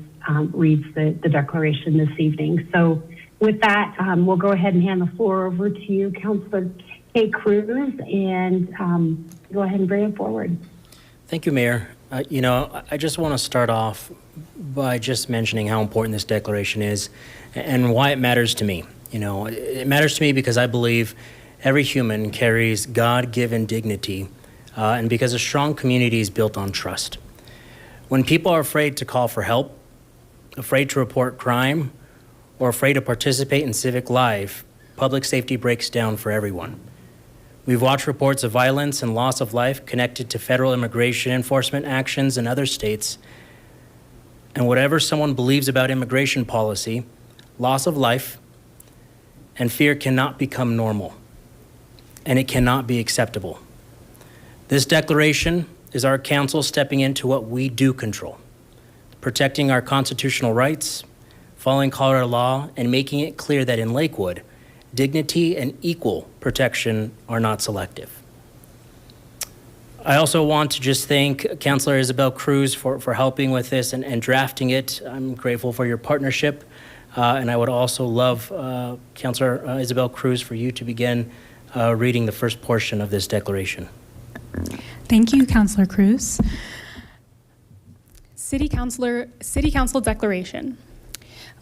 reads the declaration this evening. So with that, we'll go ahead and hand the floor over to you, Councilor Kay Cruz, and go ahead and bring it forward. Thank you, Mayor. I just want to start off by just mentioning how important this declaration is and why it matters to me. It matters to me because I believe every human carries God-given dignity, and because a strong community is built on trust. When people are afraid to call for help, afraid to report crime, or afraid to participate in civic life, public safety breaks down for everyone. We've watched reports of violence and loss of life connected to federal immigration enforcement actions in other states. And whatever someone believes about immigration policy, loss of life and fear cannot become normal, and it cannot be acceptable. This declaration is our council stepping into what we do control, protecting our constitutional rights, following Colorado law, and making it clear that in Lakewood, dignity and equal protection are not selective. I also want to just thank Councilor Isabel Cruz for helping with this and drafting it. I'm grateful for your partnership. And I would also love, Councilor Isabel Cruz, for you to begin reading the first portion of this declaration. Thank you, Councilor Cruz. City Council Declaration.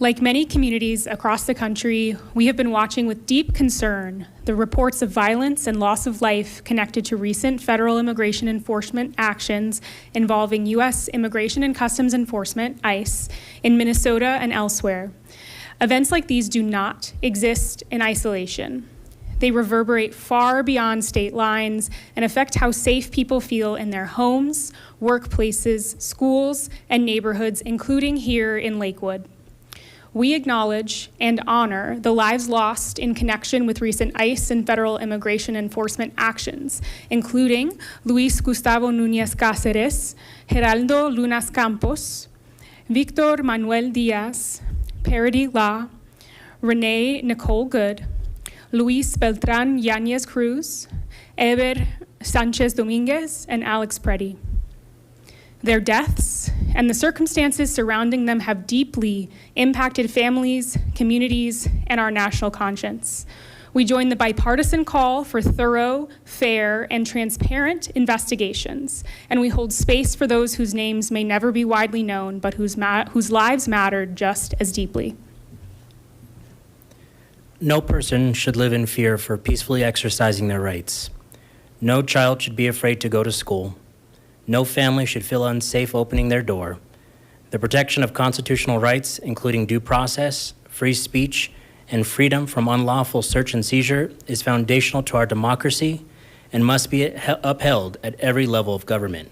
Like many communities across the country, we have been watching with deep concern the reports of violence and loss of life connected to recent federal immigration enforcement actions involving U.S. Immigration and Customs Enforcement, ICE, in Minnesota and elsewhere. Events like these do not exist in isolation. They reverberate far beyond state lines and affect how safe people feel in their homes, workplaces, schools, and neighborhoods, including here in Lakewood. We acknowledge and honor the lives lost in connection with recent ICE and federal immigration enforcement actions, including Luis Gustavo Núñez Cáceres, Geraldo Lunas Campos, Victor Manuel Diaz, Parity La, Renee Nicole Good, Luis Beltran Yanez Cruz, Eber Sanchez Dominguez, and Alex Preddy. Their deaths and the circumstances surrounding them have deeply impacted families, communities, and our national conscience. We join the bipartisan call for thorough, fair, and transparent investigations, and we hold space for those whose names may never be widely known, but whose lives mattered just as deeply. No person should live in fear for peacefully exercising their rights. No child should be afraid to go to school. No family should feel unsafe opening their door. The protection of constitutional rights, including due process, free speech, and freedom from unlawful search and seizure, is foundational to our democracy and must be upheld at every level of government.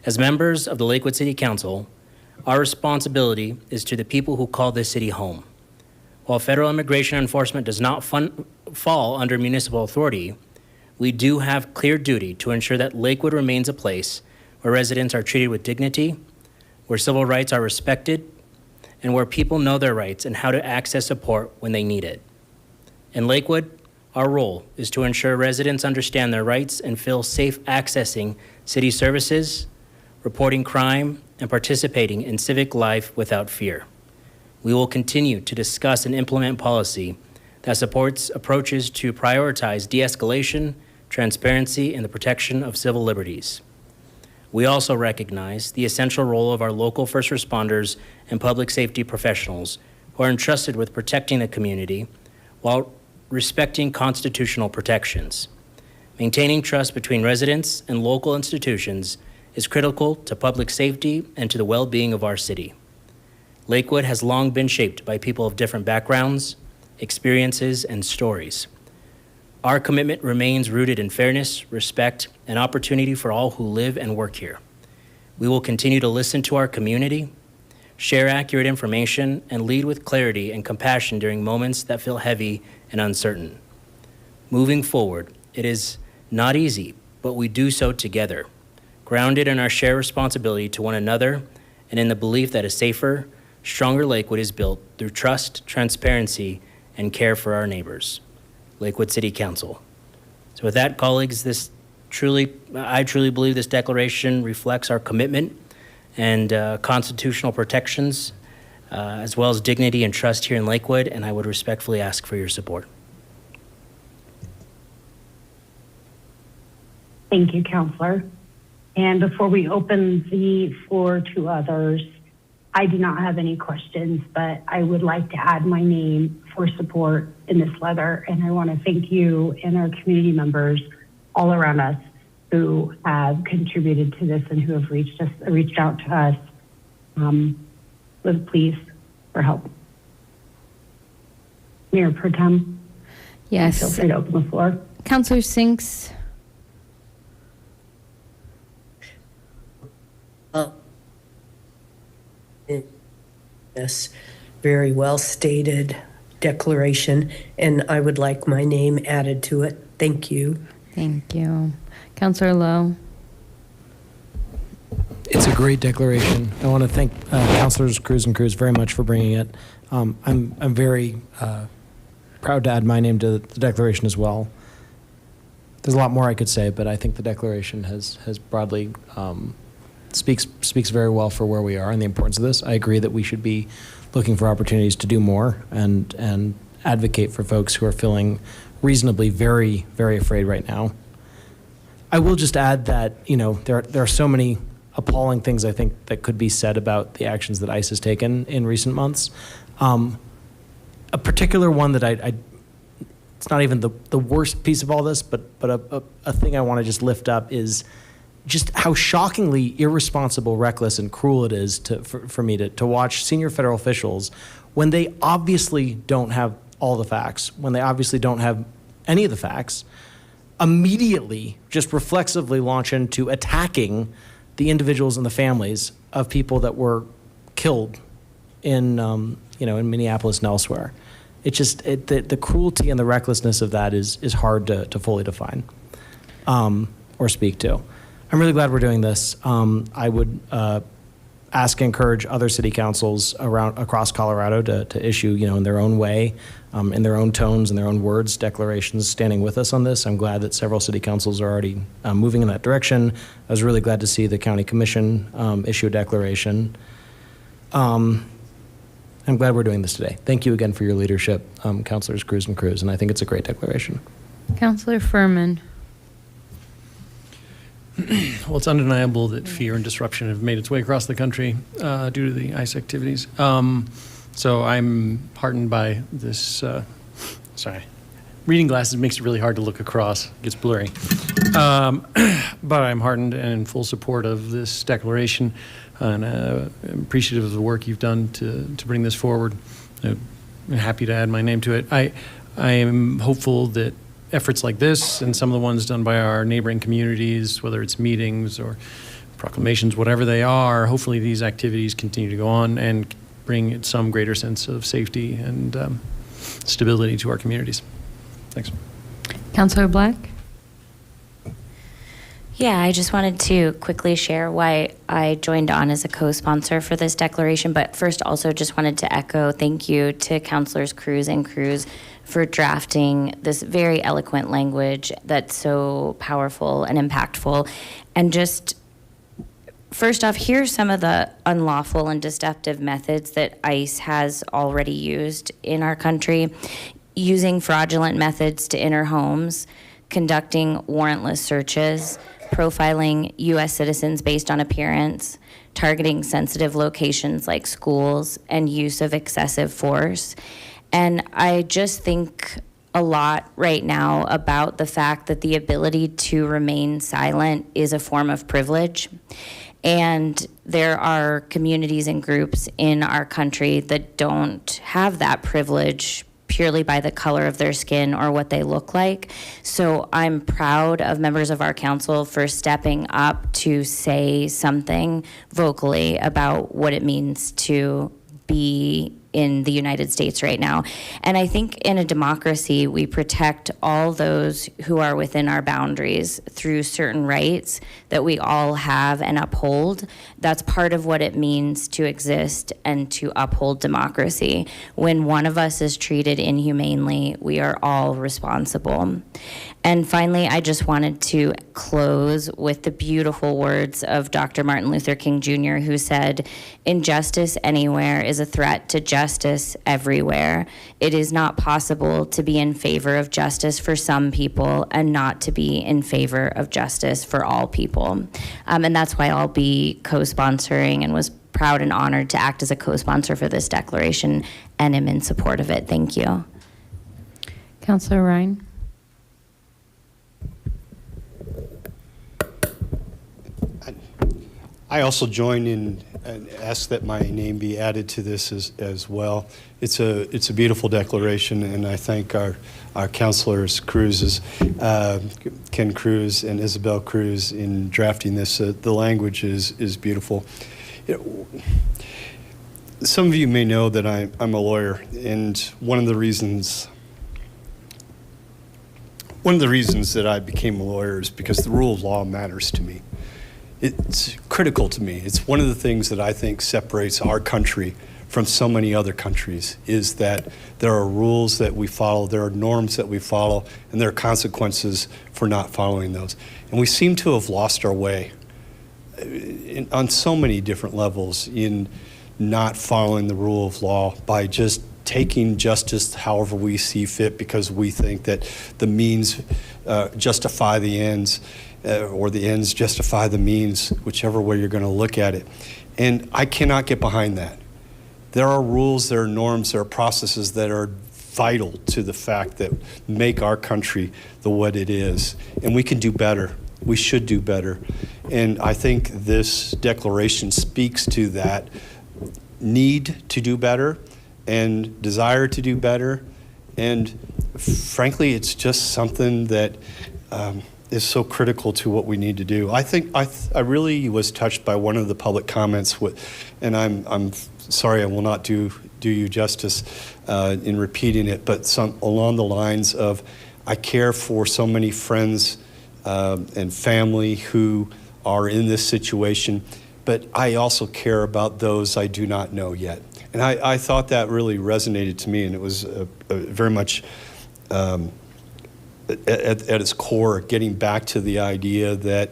As members of the Lakewood City Council, our responsibility is to the people who call this city home. While federal immigration enforcement does not fall under municipal authority, we do have clear duty to ensure that Lakewood remains a place where residents are treated with dignity, where civil rights are respected, and where people know their rights and how to access support when they need it. In Lakewood, our role is to ensure residents understand their rights and feel safe accessing city services, reporting crime, and participating in civic life without fear. We will continue to discuss and implement policy that supports approaches to prioritize de-escalation, transparency, and the protection of civil liberties. We also recognize the essential role of our local first responders and public safety professionals who are entrusted with protecting the community while respecting constitutional protections. Maintaining trust between residents and local institutions is critical to public safety and to the well-being of our city. Lakewood has long been shaped by people of different backgrounds, experiences, and stories. Our commitment remains rooted in fairness, respect, and opportunity for all who live and work here. We will continue to listen to our community, share accurate information, and lead with clarity and compassion during moments that feel heavy and uncertain. Moving forward, it is not easy, but we do so together, grounded in our shared responsibility to one another and in the belief that a safer, stronger Lakewood is built through trust, transparency, and care for our neighbors. Lakewood City Council. So with that, colleagues, I truly believe this declaration reflects our commitment and constitutional protections, as well as dignity and trust here in Lakewood, and I would respectfully ask for your support. Thank you, Counselor. And before we open the floor to others, I do not have any questions, but I would like to add my name for support in this letter. And I want to thank you and our community members all around us who have contributed to this and who have reached out to us with pleas for help. Mayor Pro Tem, Yes. feel free to open the floor. Councilor Sinks. This very well stated declaration, and I would like my name added to it. Thank you. Thank you. Councilor Lowe. It's a great declaration. I want to thank Councilors Cruz and Cruz very much for bringing it. I'm very proud to add my name to the declaration as well. There's a lot more I could say, but I think the declaration has broadly speaks very well for where we are and the importance of this. I agree that we should be looking for opportunities to do more and advocate for folks who are feeling reasonably very, very afraid right now. I will just add that, there are so many appalling things I think that could be said about the actions that ICE has taken in recent months. A particular one that it's not even the worst piece of all this, but a thing I want to just lift up is just how shockingly irresponsible, reckless, and cruel it is for me to watch senior federal officials when they obviously don't have all the facts, when they obviously don't have any of the facts, immediately just reflexively launch into attacking the individuals and the families of people that were killed in in Minneapolis and elsewhere. It's just the cruelty and the recklessness of that is hard to fully define or speak to. I'm really glad we're doing this. I would ask and encourage other city councils across Colorado to issue, in their own way, in their own tones and their own words, declarations standing with us on this. I'm glad that several city councils are already moving in that direction. I was really glad to see the county commission issue a declaration. I'm glad we're doing this today. Thank you again for your leadership, Councilors Cruz and Cruz, and I think it's a great declaration. Councilor Furman. Well, it's undeniable that fear and disruption have made its way across the country due to the ICE activities. So I'm heartened by this. Reading glasses makes it really hard to look across. It gets blurry. But I'm heartened and in full support of this declaration, and I'm appreciative of the work you've done to bring this forward. I'm happy to add my name to it. I am hopeful that efforts like this and some of the ones done by our neighboring communities, whether it's meetings or proclamations, whatever they are, hopefully these activities continue to go on and bring some greater sense of safety and stability to our communities. Thanks. Councilor Black. Yeah, I just wanted to quickly share why I joined on as a co-sponsor for this declaration, but first also just wanted to echo thank you to Councilors Cruz and Cruz for drafting this very eloquent language that's so powerful and impactful. And just first off, here's some of the unlawful and deceptive methods that ICE has already used in our country: using fraudulent methods to enter homes, conducting warrantless searches, profiling U.S. citizens based on appearance, targeting sensitive locations like schools, and use of excessive force. And I just think a lot right now about the fact that the ability to remain silent is a form of privilege. And there are communities and groups in our country that don't have that privilege purely by the color of their skin or what they look like. So I'm proud of members of our council for stepping up to say something vocally about what it means to be in the United States right now. And I think in a democracy, we protect all those who are within our boundaries through certain rights that we all have and uphold. That's part of what it means to exist and to uphold democracy. When one of us is treated inhumanely, we are all responsible. And finally, I just wanted to close with the beautiful words of Dr. Martin Luther King Jr., who said, "Injustice anywhere is a threat to justice everywhere. It is not possible to be in favor of justice for some people and not to be in favor of justice for all people." And that's why I'll be co-sponsoring and was proud and honored to act as a co-sponsor for this declaration and am in support of it. Thank you. Councilor Ryan. I also join in and ask that my name be added to this as well. It's a beautiful declaration, and I thank our councilors Ken Cruz and Isabel Cruz in drafting this. The language is beautiful. Some of you may know that I'm a lawyer, and one of the reasons that I became a lawyer is because the rule of law matters to me. It's critical to me. It's one of the things that I think separates our country from so many other countries, is that there are rules that we follow, there are norms that we follow, and there are consequences for not following those. And we seem to have lost our way on so many different levels in not following the rule of law by just taking justice however we see fit because we think that the means justify the ends. Or the ends justify the means, whichever way you're going to look at it. And I cannot get behind that. There are rules, there are norms, there are processes that are vital to the fact that make our country what it is. And we can do better. We should do better. And I think this declaration speaks to that need to do better and desire to do better. And frankly, it's just something that is so critical to what we need to do. I think I really was touched by one of the public comments, and I'm sorry I will not do you justice in repeating it, but some along the lines of, I care for so many friends and family who are in this situation, but I also care about those I do not know yet. And I thought that really resonated to me, and it was very much at its core, getting back to the idea that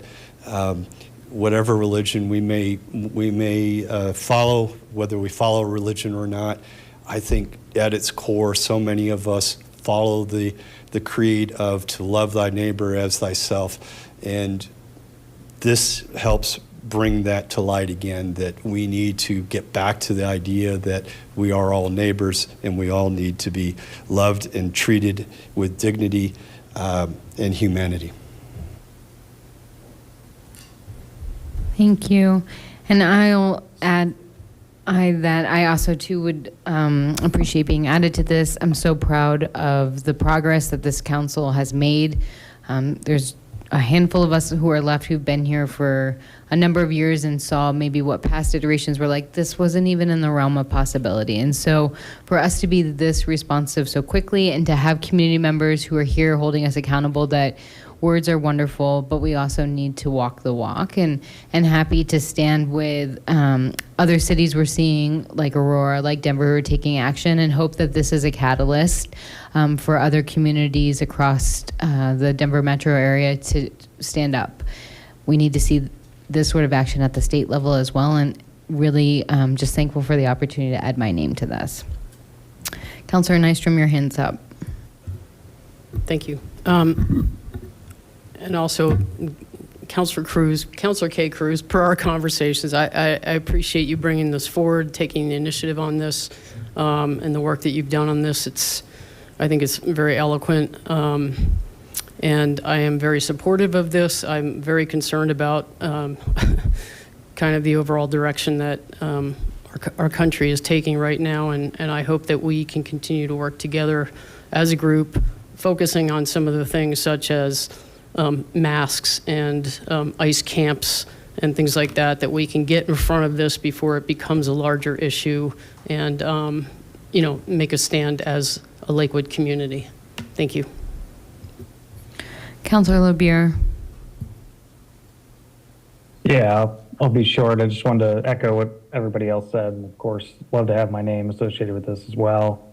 whatever religion we may follow, whether we follow religion or not, I think at its core, so many of us follow the creed of to love thy neighbor as thyself. And this helps bring that to light again, that we need to get back to the idea that we are all neighbors and we all need to be loved and treated with dignity and humanity. Thank you. And I'll add that I also too would appreciate being added to this. I'm so proud of the progress that this council has made. There's a handful of us who are left who've been here for a number of years and saw maybe what past iterations were like. This wasn't even in the realm of possibility. And so for us to be this responsive so quickly and to have community members who are here holding us accountable, that words are wonderful, but we also need to walk the walk, and happy to stand with other cities we're seeing, like Aurora, like Denver, who are taking action, and hope that this is a catalyst for other communities across the Denver metro area to stand up. We need to see this sort of action at the state level as well, and really just thankful for the opportunity to add my name to this. Councilor Nystrom, your hand's up. Thank you. And also, Councilor K. Cruz, per our conversations, I appreciate you bringing this forward, taking the initiative on this, and the work that you've done on this. I think it's very eloquent, and I am very supportive of this. I'm very concerned about kind of the overall direction that our country is taking right now, and I hope that we can continue to work together as a group, focusing on some of the things such as masks and ICE camps and things like that we can get in front of this before it becomes a larger issue, and make a stand as a Lakewood community. Thank you. Councilor LeBeer. Yeah, I'll be short. I just wanted to echo what everybody else said. And of course, love to have my name associated with this as well.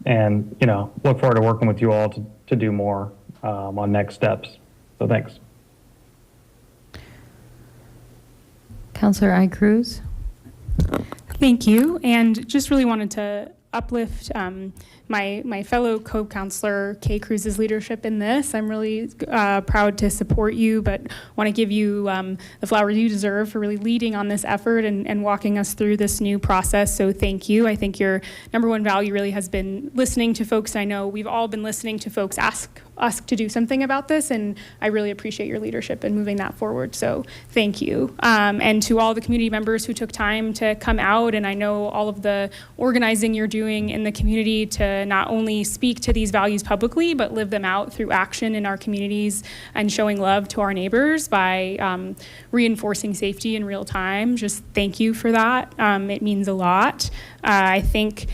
And, look forward to working with you all to do more on next steps. So thanks. Councilor I. Cruz. Thank you, and just really wanted to uplift my fellow co-councilor Kay Cruz's leadership in this. I'm really proud to support you, but want to give you the flowers you deserve for really leading on this effort and walking us through this new process. So thank you. I think your number one value really has been listening to folks. I know we've all been listening to folks ask us to do something about this, and I really appreciate your leadership in moving that forward. So thank you. And to all the community members who took time to come out, and I know all of the organizing you're doing in the community to not only speak to these values publicly, but live them out through action in our communities and showing love to our neighbors by reinforcing safety in real time. Just thank you for that. It means a lot. I think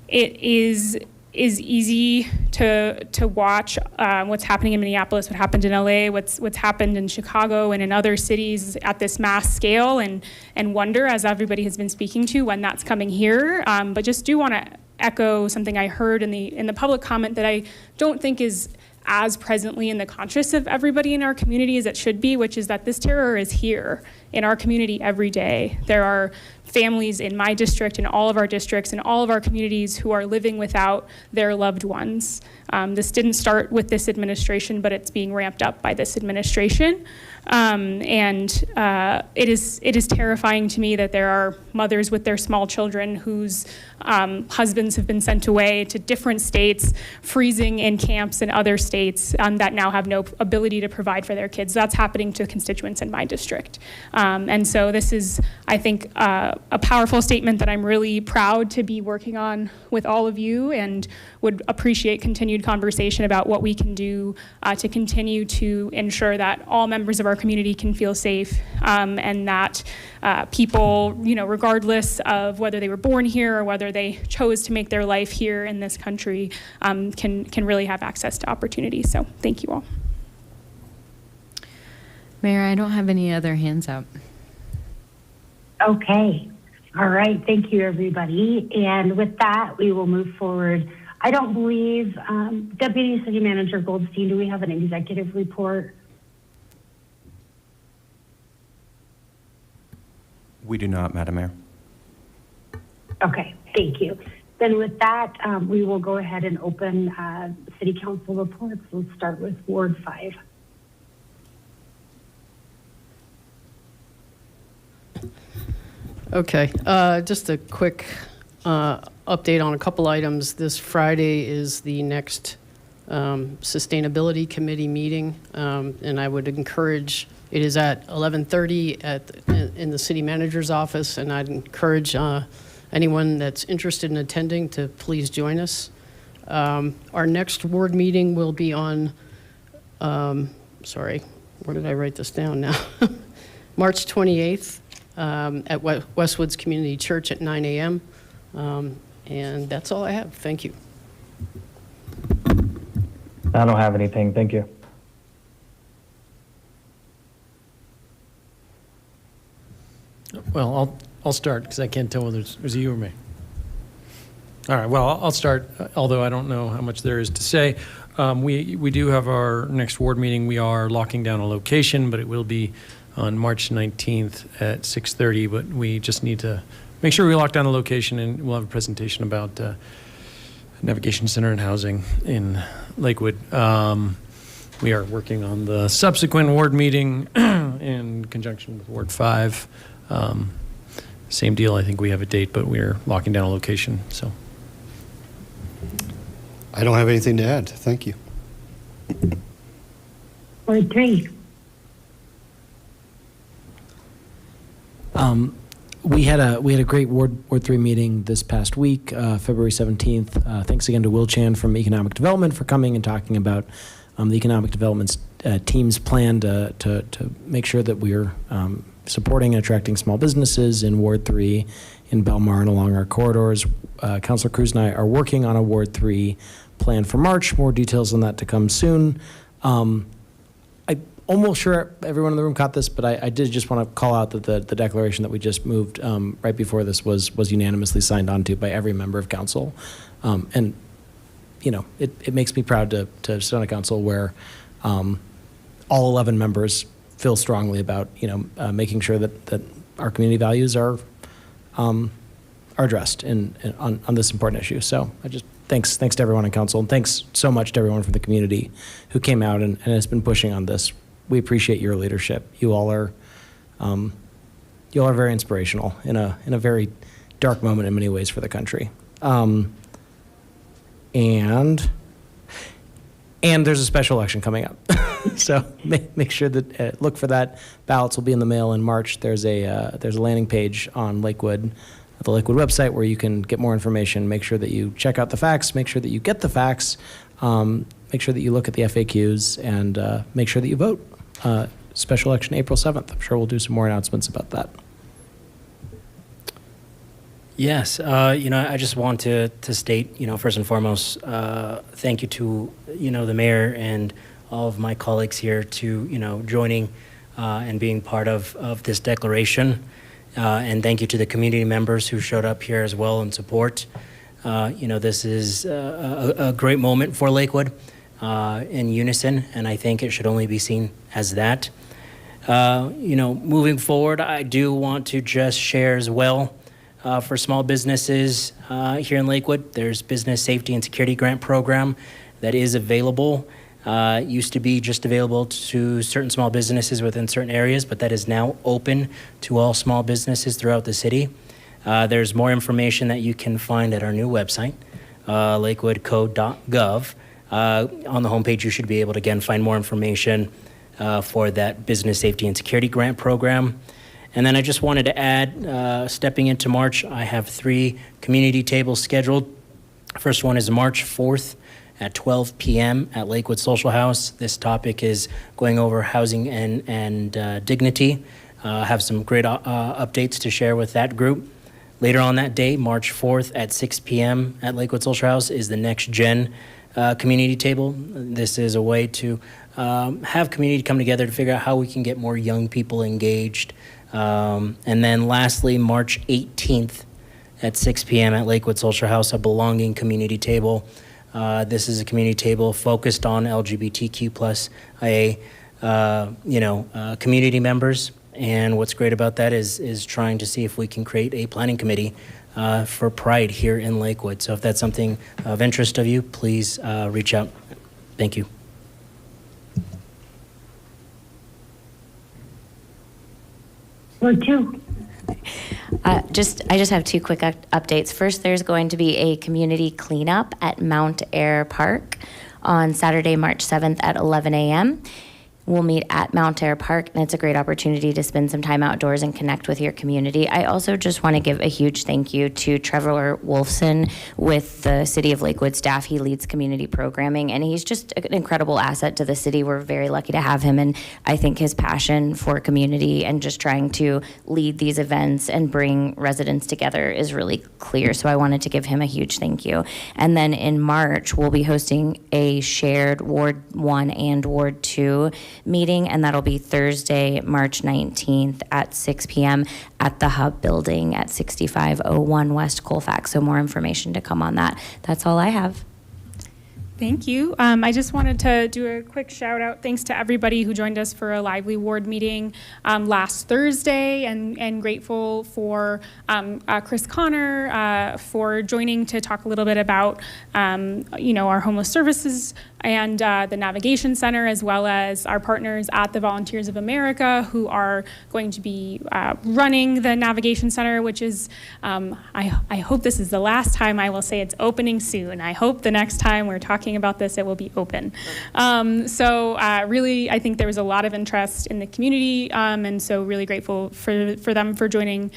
it is easy to watch what's happening in Minneapolis, what happened in LA, what's happened in Chicago and in other cities at this mass scale, and wonder, as everybody has been speaking to, when that's coming here. But just do want to echo something I heard in the public comment that I don't think is as presently in the conscious of everybody in our community as it should be, which is that this terror is here in our community every day. There are families in my district, in all of our districts, in all of our communities who are living without their loved ones. This didn't start with this administration, but it's being ramped up by this administration. It is terrifying to me that there are mothers with their small children whose husbands have been sent away to different states, freezing in camps in other states that now have no ability to provide for their kids. That's happening to constituents in my district. And so this is, I think, a powerful statement that I'm really proud to be working on with all of you, and would appreciate continued conversation about what we can do to continue to ensure that all members of our community can feel safe, and that people, regardless of whether they were born here or whether they chose to make their life here in this country, can really have access to opportunity. So thank you all. Mayor, I don't have any other hands up. Okay. All right. Thank you, everybody. And with that, we will move forward. I don't believe, Deputy City Manager Goldstein, do we have an executive report? We do not, Madam Mayor. Okay, thank you. Then with that, we will go ahead and open City Council reports. We'll start with Ward 5. Okay, just a quick update on a couple items. This Friday is the next Sustainability Committee meeting, and I would encourage, it is at 11:30 in the City Manager's office, and I'd encourage anyone that's interested in attending to please join us. Our next ward meeting will be on, sorry, where did I write this down now? March 28th. At Westwoods Community Church at 9 a.m. And that's all I have. Thank you. I don't have anything. Thank you. Well, I'll start because I can't tell whether it was you or me. All right, well, I'll start, although I don't know how much there is to say. We do have our next ward meeting. We are locking down a location, but it will be on March 19th at 6:30, but we just need to make sure we lock down the location, and we'll have a presentation about Navigation Center and housing in Lakewood. We are working on the subsequent ward meeting in conjunction with Ward 5. Same deal, I think we have a date, but we're locking down a location, so. I don't have anything to add. Thank you. Ward 3. We had a great Ward 3 meeting this past week, February 17th. Thanks again to Will Chan from Economic Development for coming and talking about the Economic Development team's plan to make sure that we're supporting and attracting small businesses in Ward 3 in Belmar and along our corridors. Councilor Cruz and I are working on a Ward 3 plan for March. More details on that to come soon. I'm almost sure everyone in the room caught this, but I did just want to call out that the declaration that we just moved right before this was unanimously signed onto by every member of council. And, you know, it makes me proud to sit on a council where all 11 members feel strongly about, you know, making sure that our community values are addressed on this important issue. So I just thanks to everyone on council, and thanks so much to everyone from the community who came out and has been pushing on this. We appreciate your leadership. You all are very inspirational in a very dark moment in many ways for the country. And there's a special election coming up. So make sure that look for that. Ballots will be in the mail in March. There's a landing page on Lakewood, the Lakewood website, where you can get more information. Make sure that you check out the facts. Make sure that you get the facts. Make sure that you look at the FAQs, and make sure that you vote. Special election April 7th. I'm sure we'll do some more announcements about that. Yes, you know, I just want to state, you know, first and foremost, thank you to, you know, the mayor and all of my colleagues here to, you know, joining and being part of this declaration. And thank you to the community members who showed up here as well in support. You know, this is a great moment for Lakewood in unison, and I think it should only be seen as that. You know, moving forward, I do want to just share as well, for small businesses here in Lakewood, there's Business Safety and Security Grant Program that is available. It used to be just available to certain small businesses within certain areas, but that is now open to all small businesses throughout the city. There's more information that you can find at our new website, lakewoodcode.gov. On the homepage, you should be able to, again, find more information for that Business Safety and Security Grant Program. And then I just wanted to add, stepping into March, I have 3 community tables scheduled. First one is March 4th at 12 p.m. at Lakewood Social House. This topic is going over housing and dignity. I have some great updates to share with that group. Later on that day, March 4th at 6 p.m. at Lakewood Social House is the Next Gen community table. This is a way to have community come together to figure out how we can get more young people engaged. And then lastly, March 18th at 6 p.m. at Lakewood Social House, a Belonging community table. This is a community table focused on LGBTQ plus IA, community members. And what's great about that is trying to see if we can create a planning committee for Pride here in Lakewood. So if that's something of interest of you, please reach out. Thank you. Ward 2. I just have 2 quick updates. First, there's going to be a community cleanup at Mount Air Park on Saturday, March 7th at 11 a.m. We'll meet at Mount Air Park, and it's a great opportunity to spend some time outdoors and connect with your community. I also just want to give a huge thank you to Trevor Wolfson with the City of Lakewood staff. He leads community programming, and he's just an incredible asset to the city. We're very lucky to have him, and I think his passion for community and just trying to lead these events and bring residents together is really clear. So I wanted to give him a huge thank you. And then in March, we'll be hosting a shared Ward 1 and Ward 2 meeting, and that'll be Thursday, March 19th at 6 p.m. at the Hub building at 6501 West Colfax. So more information to come on that. That's all I have. Thank you. I just wanted to do a quick shout out. Thanks to everybody who joined us for a lively ward meeting last Thursday, and grateful for Chris Connor for joining to talk a little bit about our homeless services and the Navigation Center, as well as our partners at the Volunteers of America, who are going to be running the Navigation Center, which is, I hope this is the last time I will say it's opening soon. I hope the next time we're talking about this, it will be open. Really, I think there was a lot of interest in the community, and so really grateful for them for joining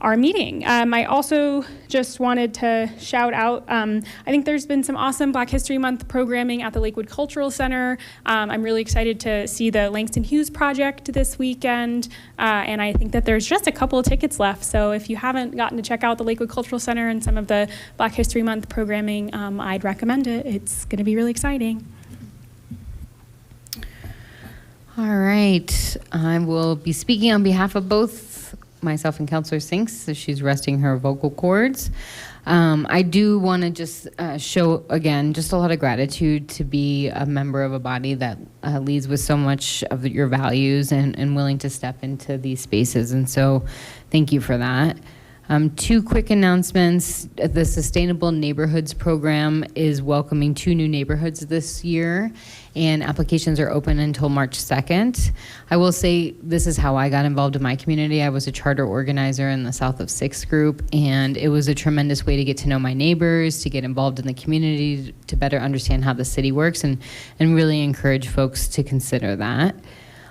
our meeting. I also just wanted to shout out, I think there's been some awesome Black History Month programming at the Lakewood Cultural Center. I'm really excited to see the Langston Hughes project this weekend, and I think that there's just a couple of tickets left. So if you haven't gotten to check out the Lakewood Cultural Center and some of the Black History Month programming, I'd recommend it. It's going to be really exciting. All right. I will be speaking on behalf of both myself and Councilor Sinks, as she's resting her vocal cords. I do want to just show, again, just a lot of gratitude to be a member of a body that leads with so much of your values and willing to step into these spaces. And so thank you for that. Two quick announcements. The Sustainable Neighborhoods Program is welcoming 2 new neighborhoods this year, and applications are open until March 2nd. I will say this is how I got involved in my community. I was a charter organizer in the South of Sixth group, and it was a tremendous way to get to know my neighbors, to get involved in the community, to better understand how the city works, and really encourage folks to consider that.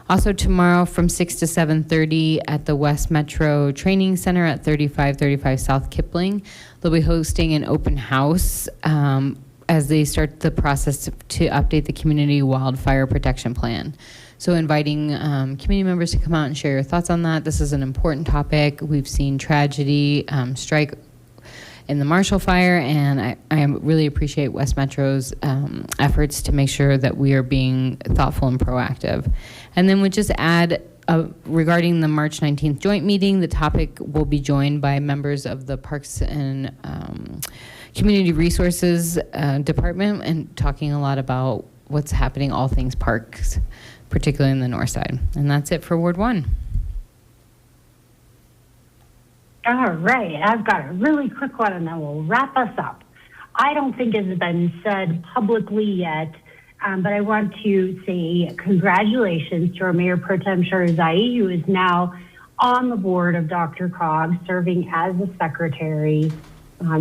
Also tomorrow from 6 to 7:30 at the West Metro Training Center at 3535 South Kipling, they'll be hosting an open house as they start the process to update the community wildfire protection plan. So inviting community members to come out and share your thoughts on that. This is an important topic. We've seen tragedy strike in the Marshall Fire, and I really appreciate West Metro's efforts to make sure that we are being thoughtful and proactive. And then we'll just add, regarding the March 19th joint meeting, the topic will be joined by members of the Parks and Community Resources Department, and talking a lot about what's happening, all things parks, particularly in the north side. And that's it for Ward 1. All right, I've got a really quick one and then we'll wrap us up. I don't think it's been said publicly yet, but I want to say congratulations to our Mayor Pro Tem Sharzai, who is now on the board of DRCOG, serving as the secretary.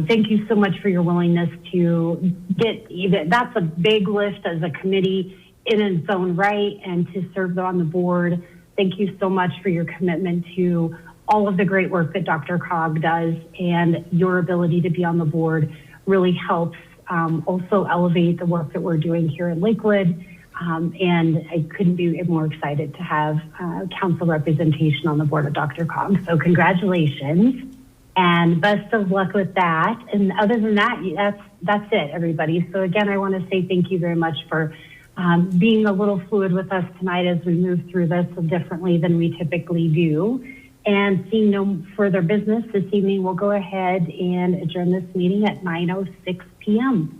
Thank you so much for your willingness to that's a big lift as a committee in its own right, and to serve on the board. Thank you so much for your commitment to all of the great work that DRCOG does, and your ability to be on the board really helps also elevate the work that we're doing here in Lakewood. And I couldn't be more excited to have council representation on the board of DRCOG. So congratulations and best of luck with that. And other than that, that's it, everybody. So again, I want to say thank you very much for being a little fluid with us tonight as we move through this differently than we typically do. And seeing no further business this evening, we'll go ahead and adjourn this meeting at 9:06 p.m.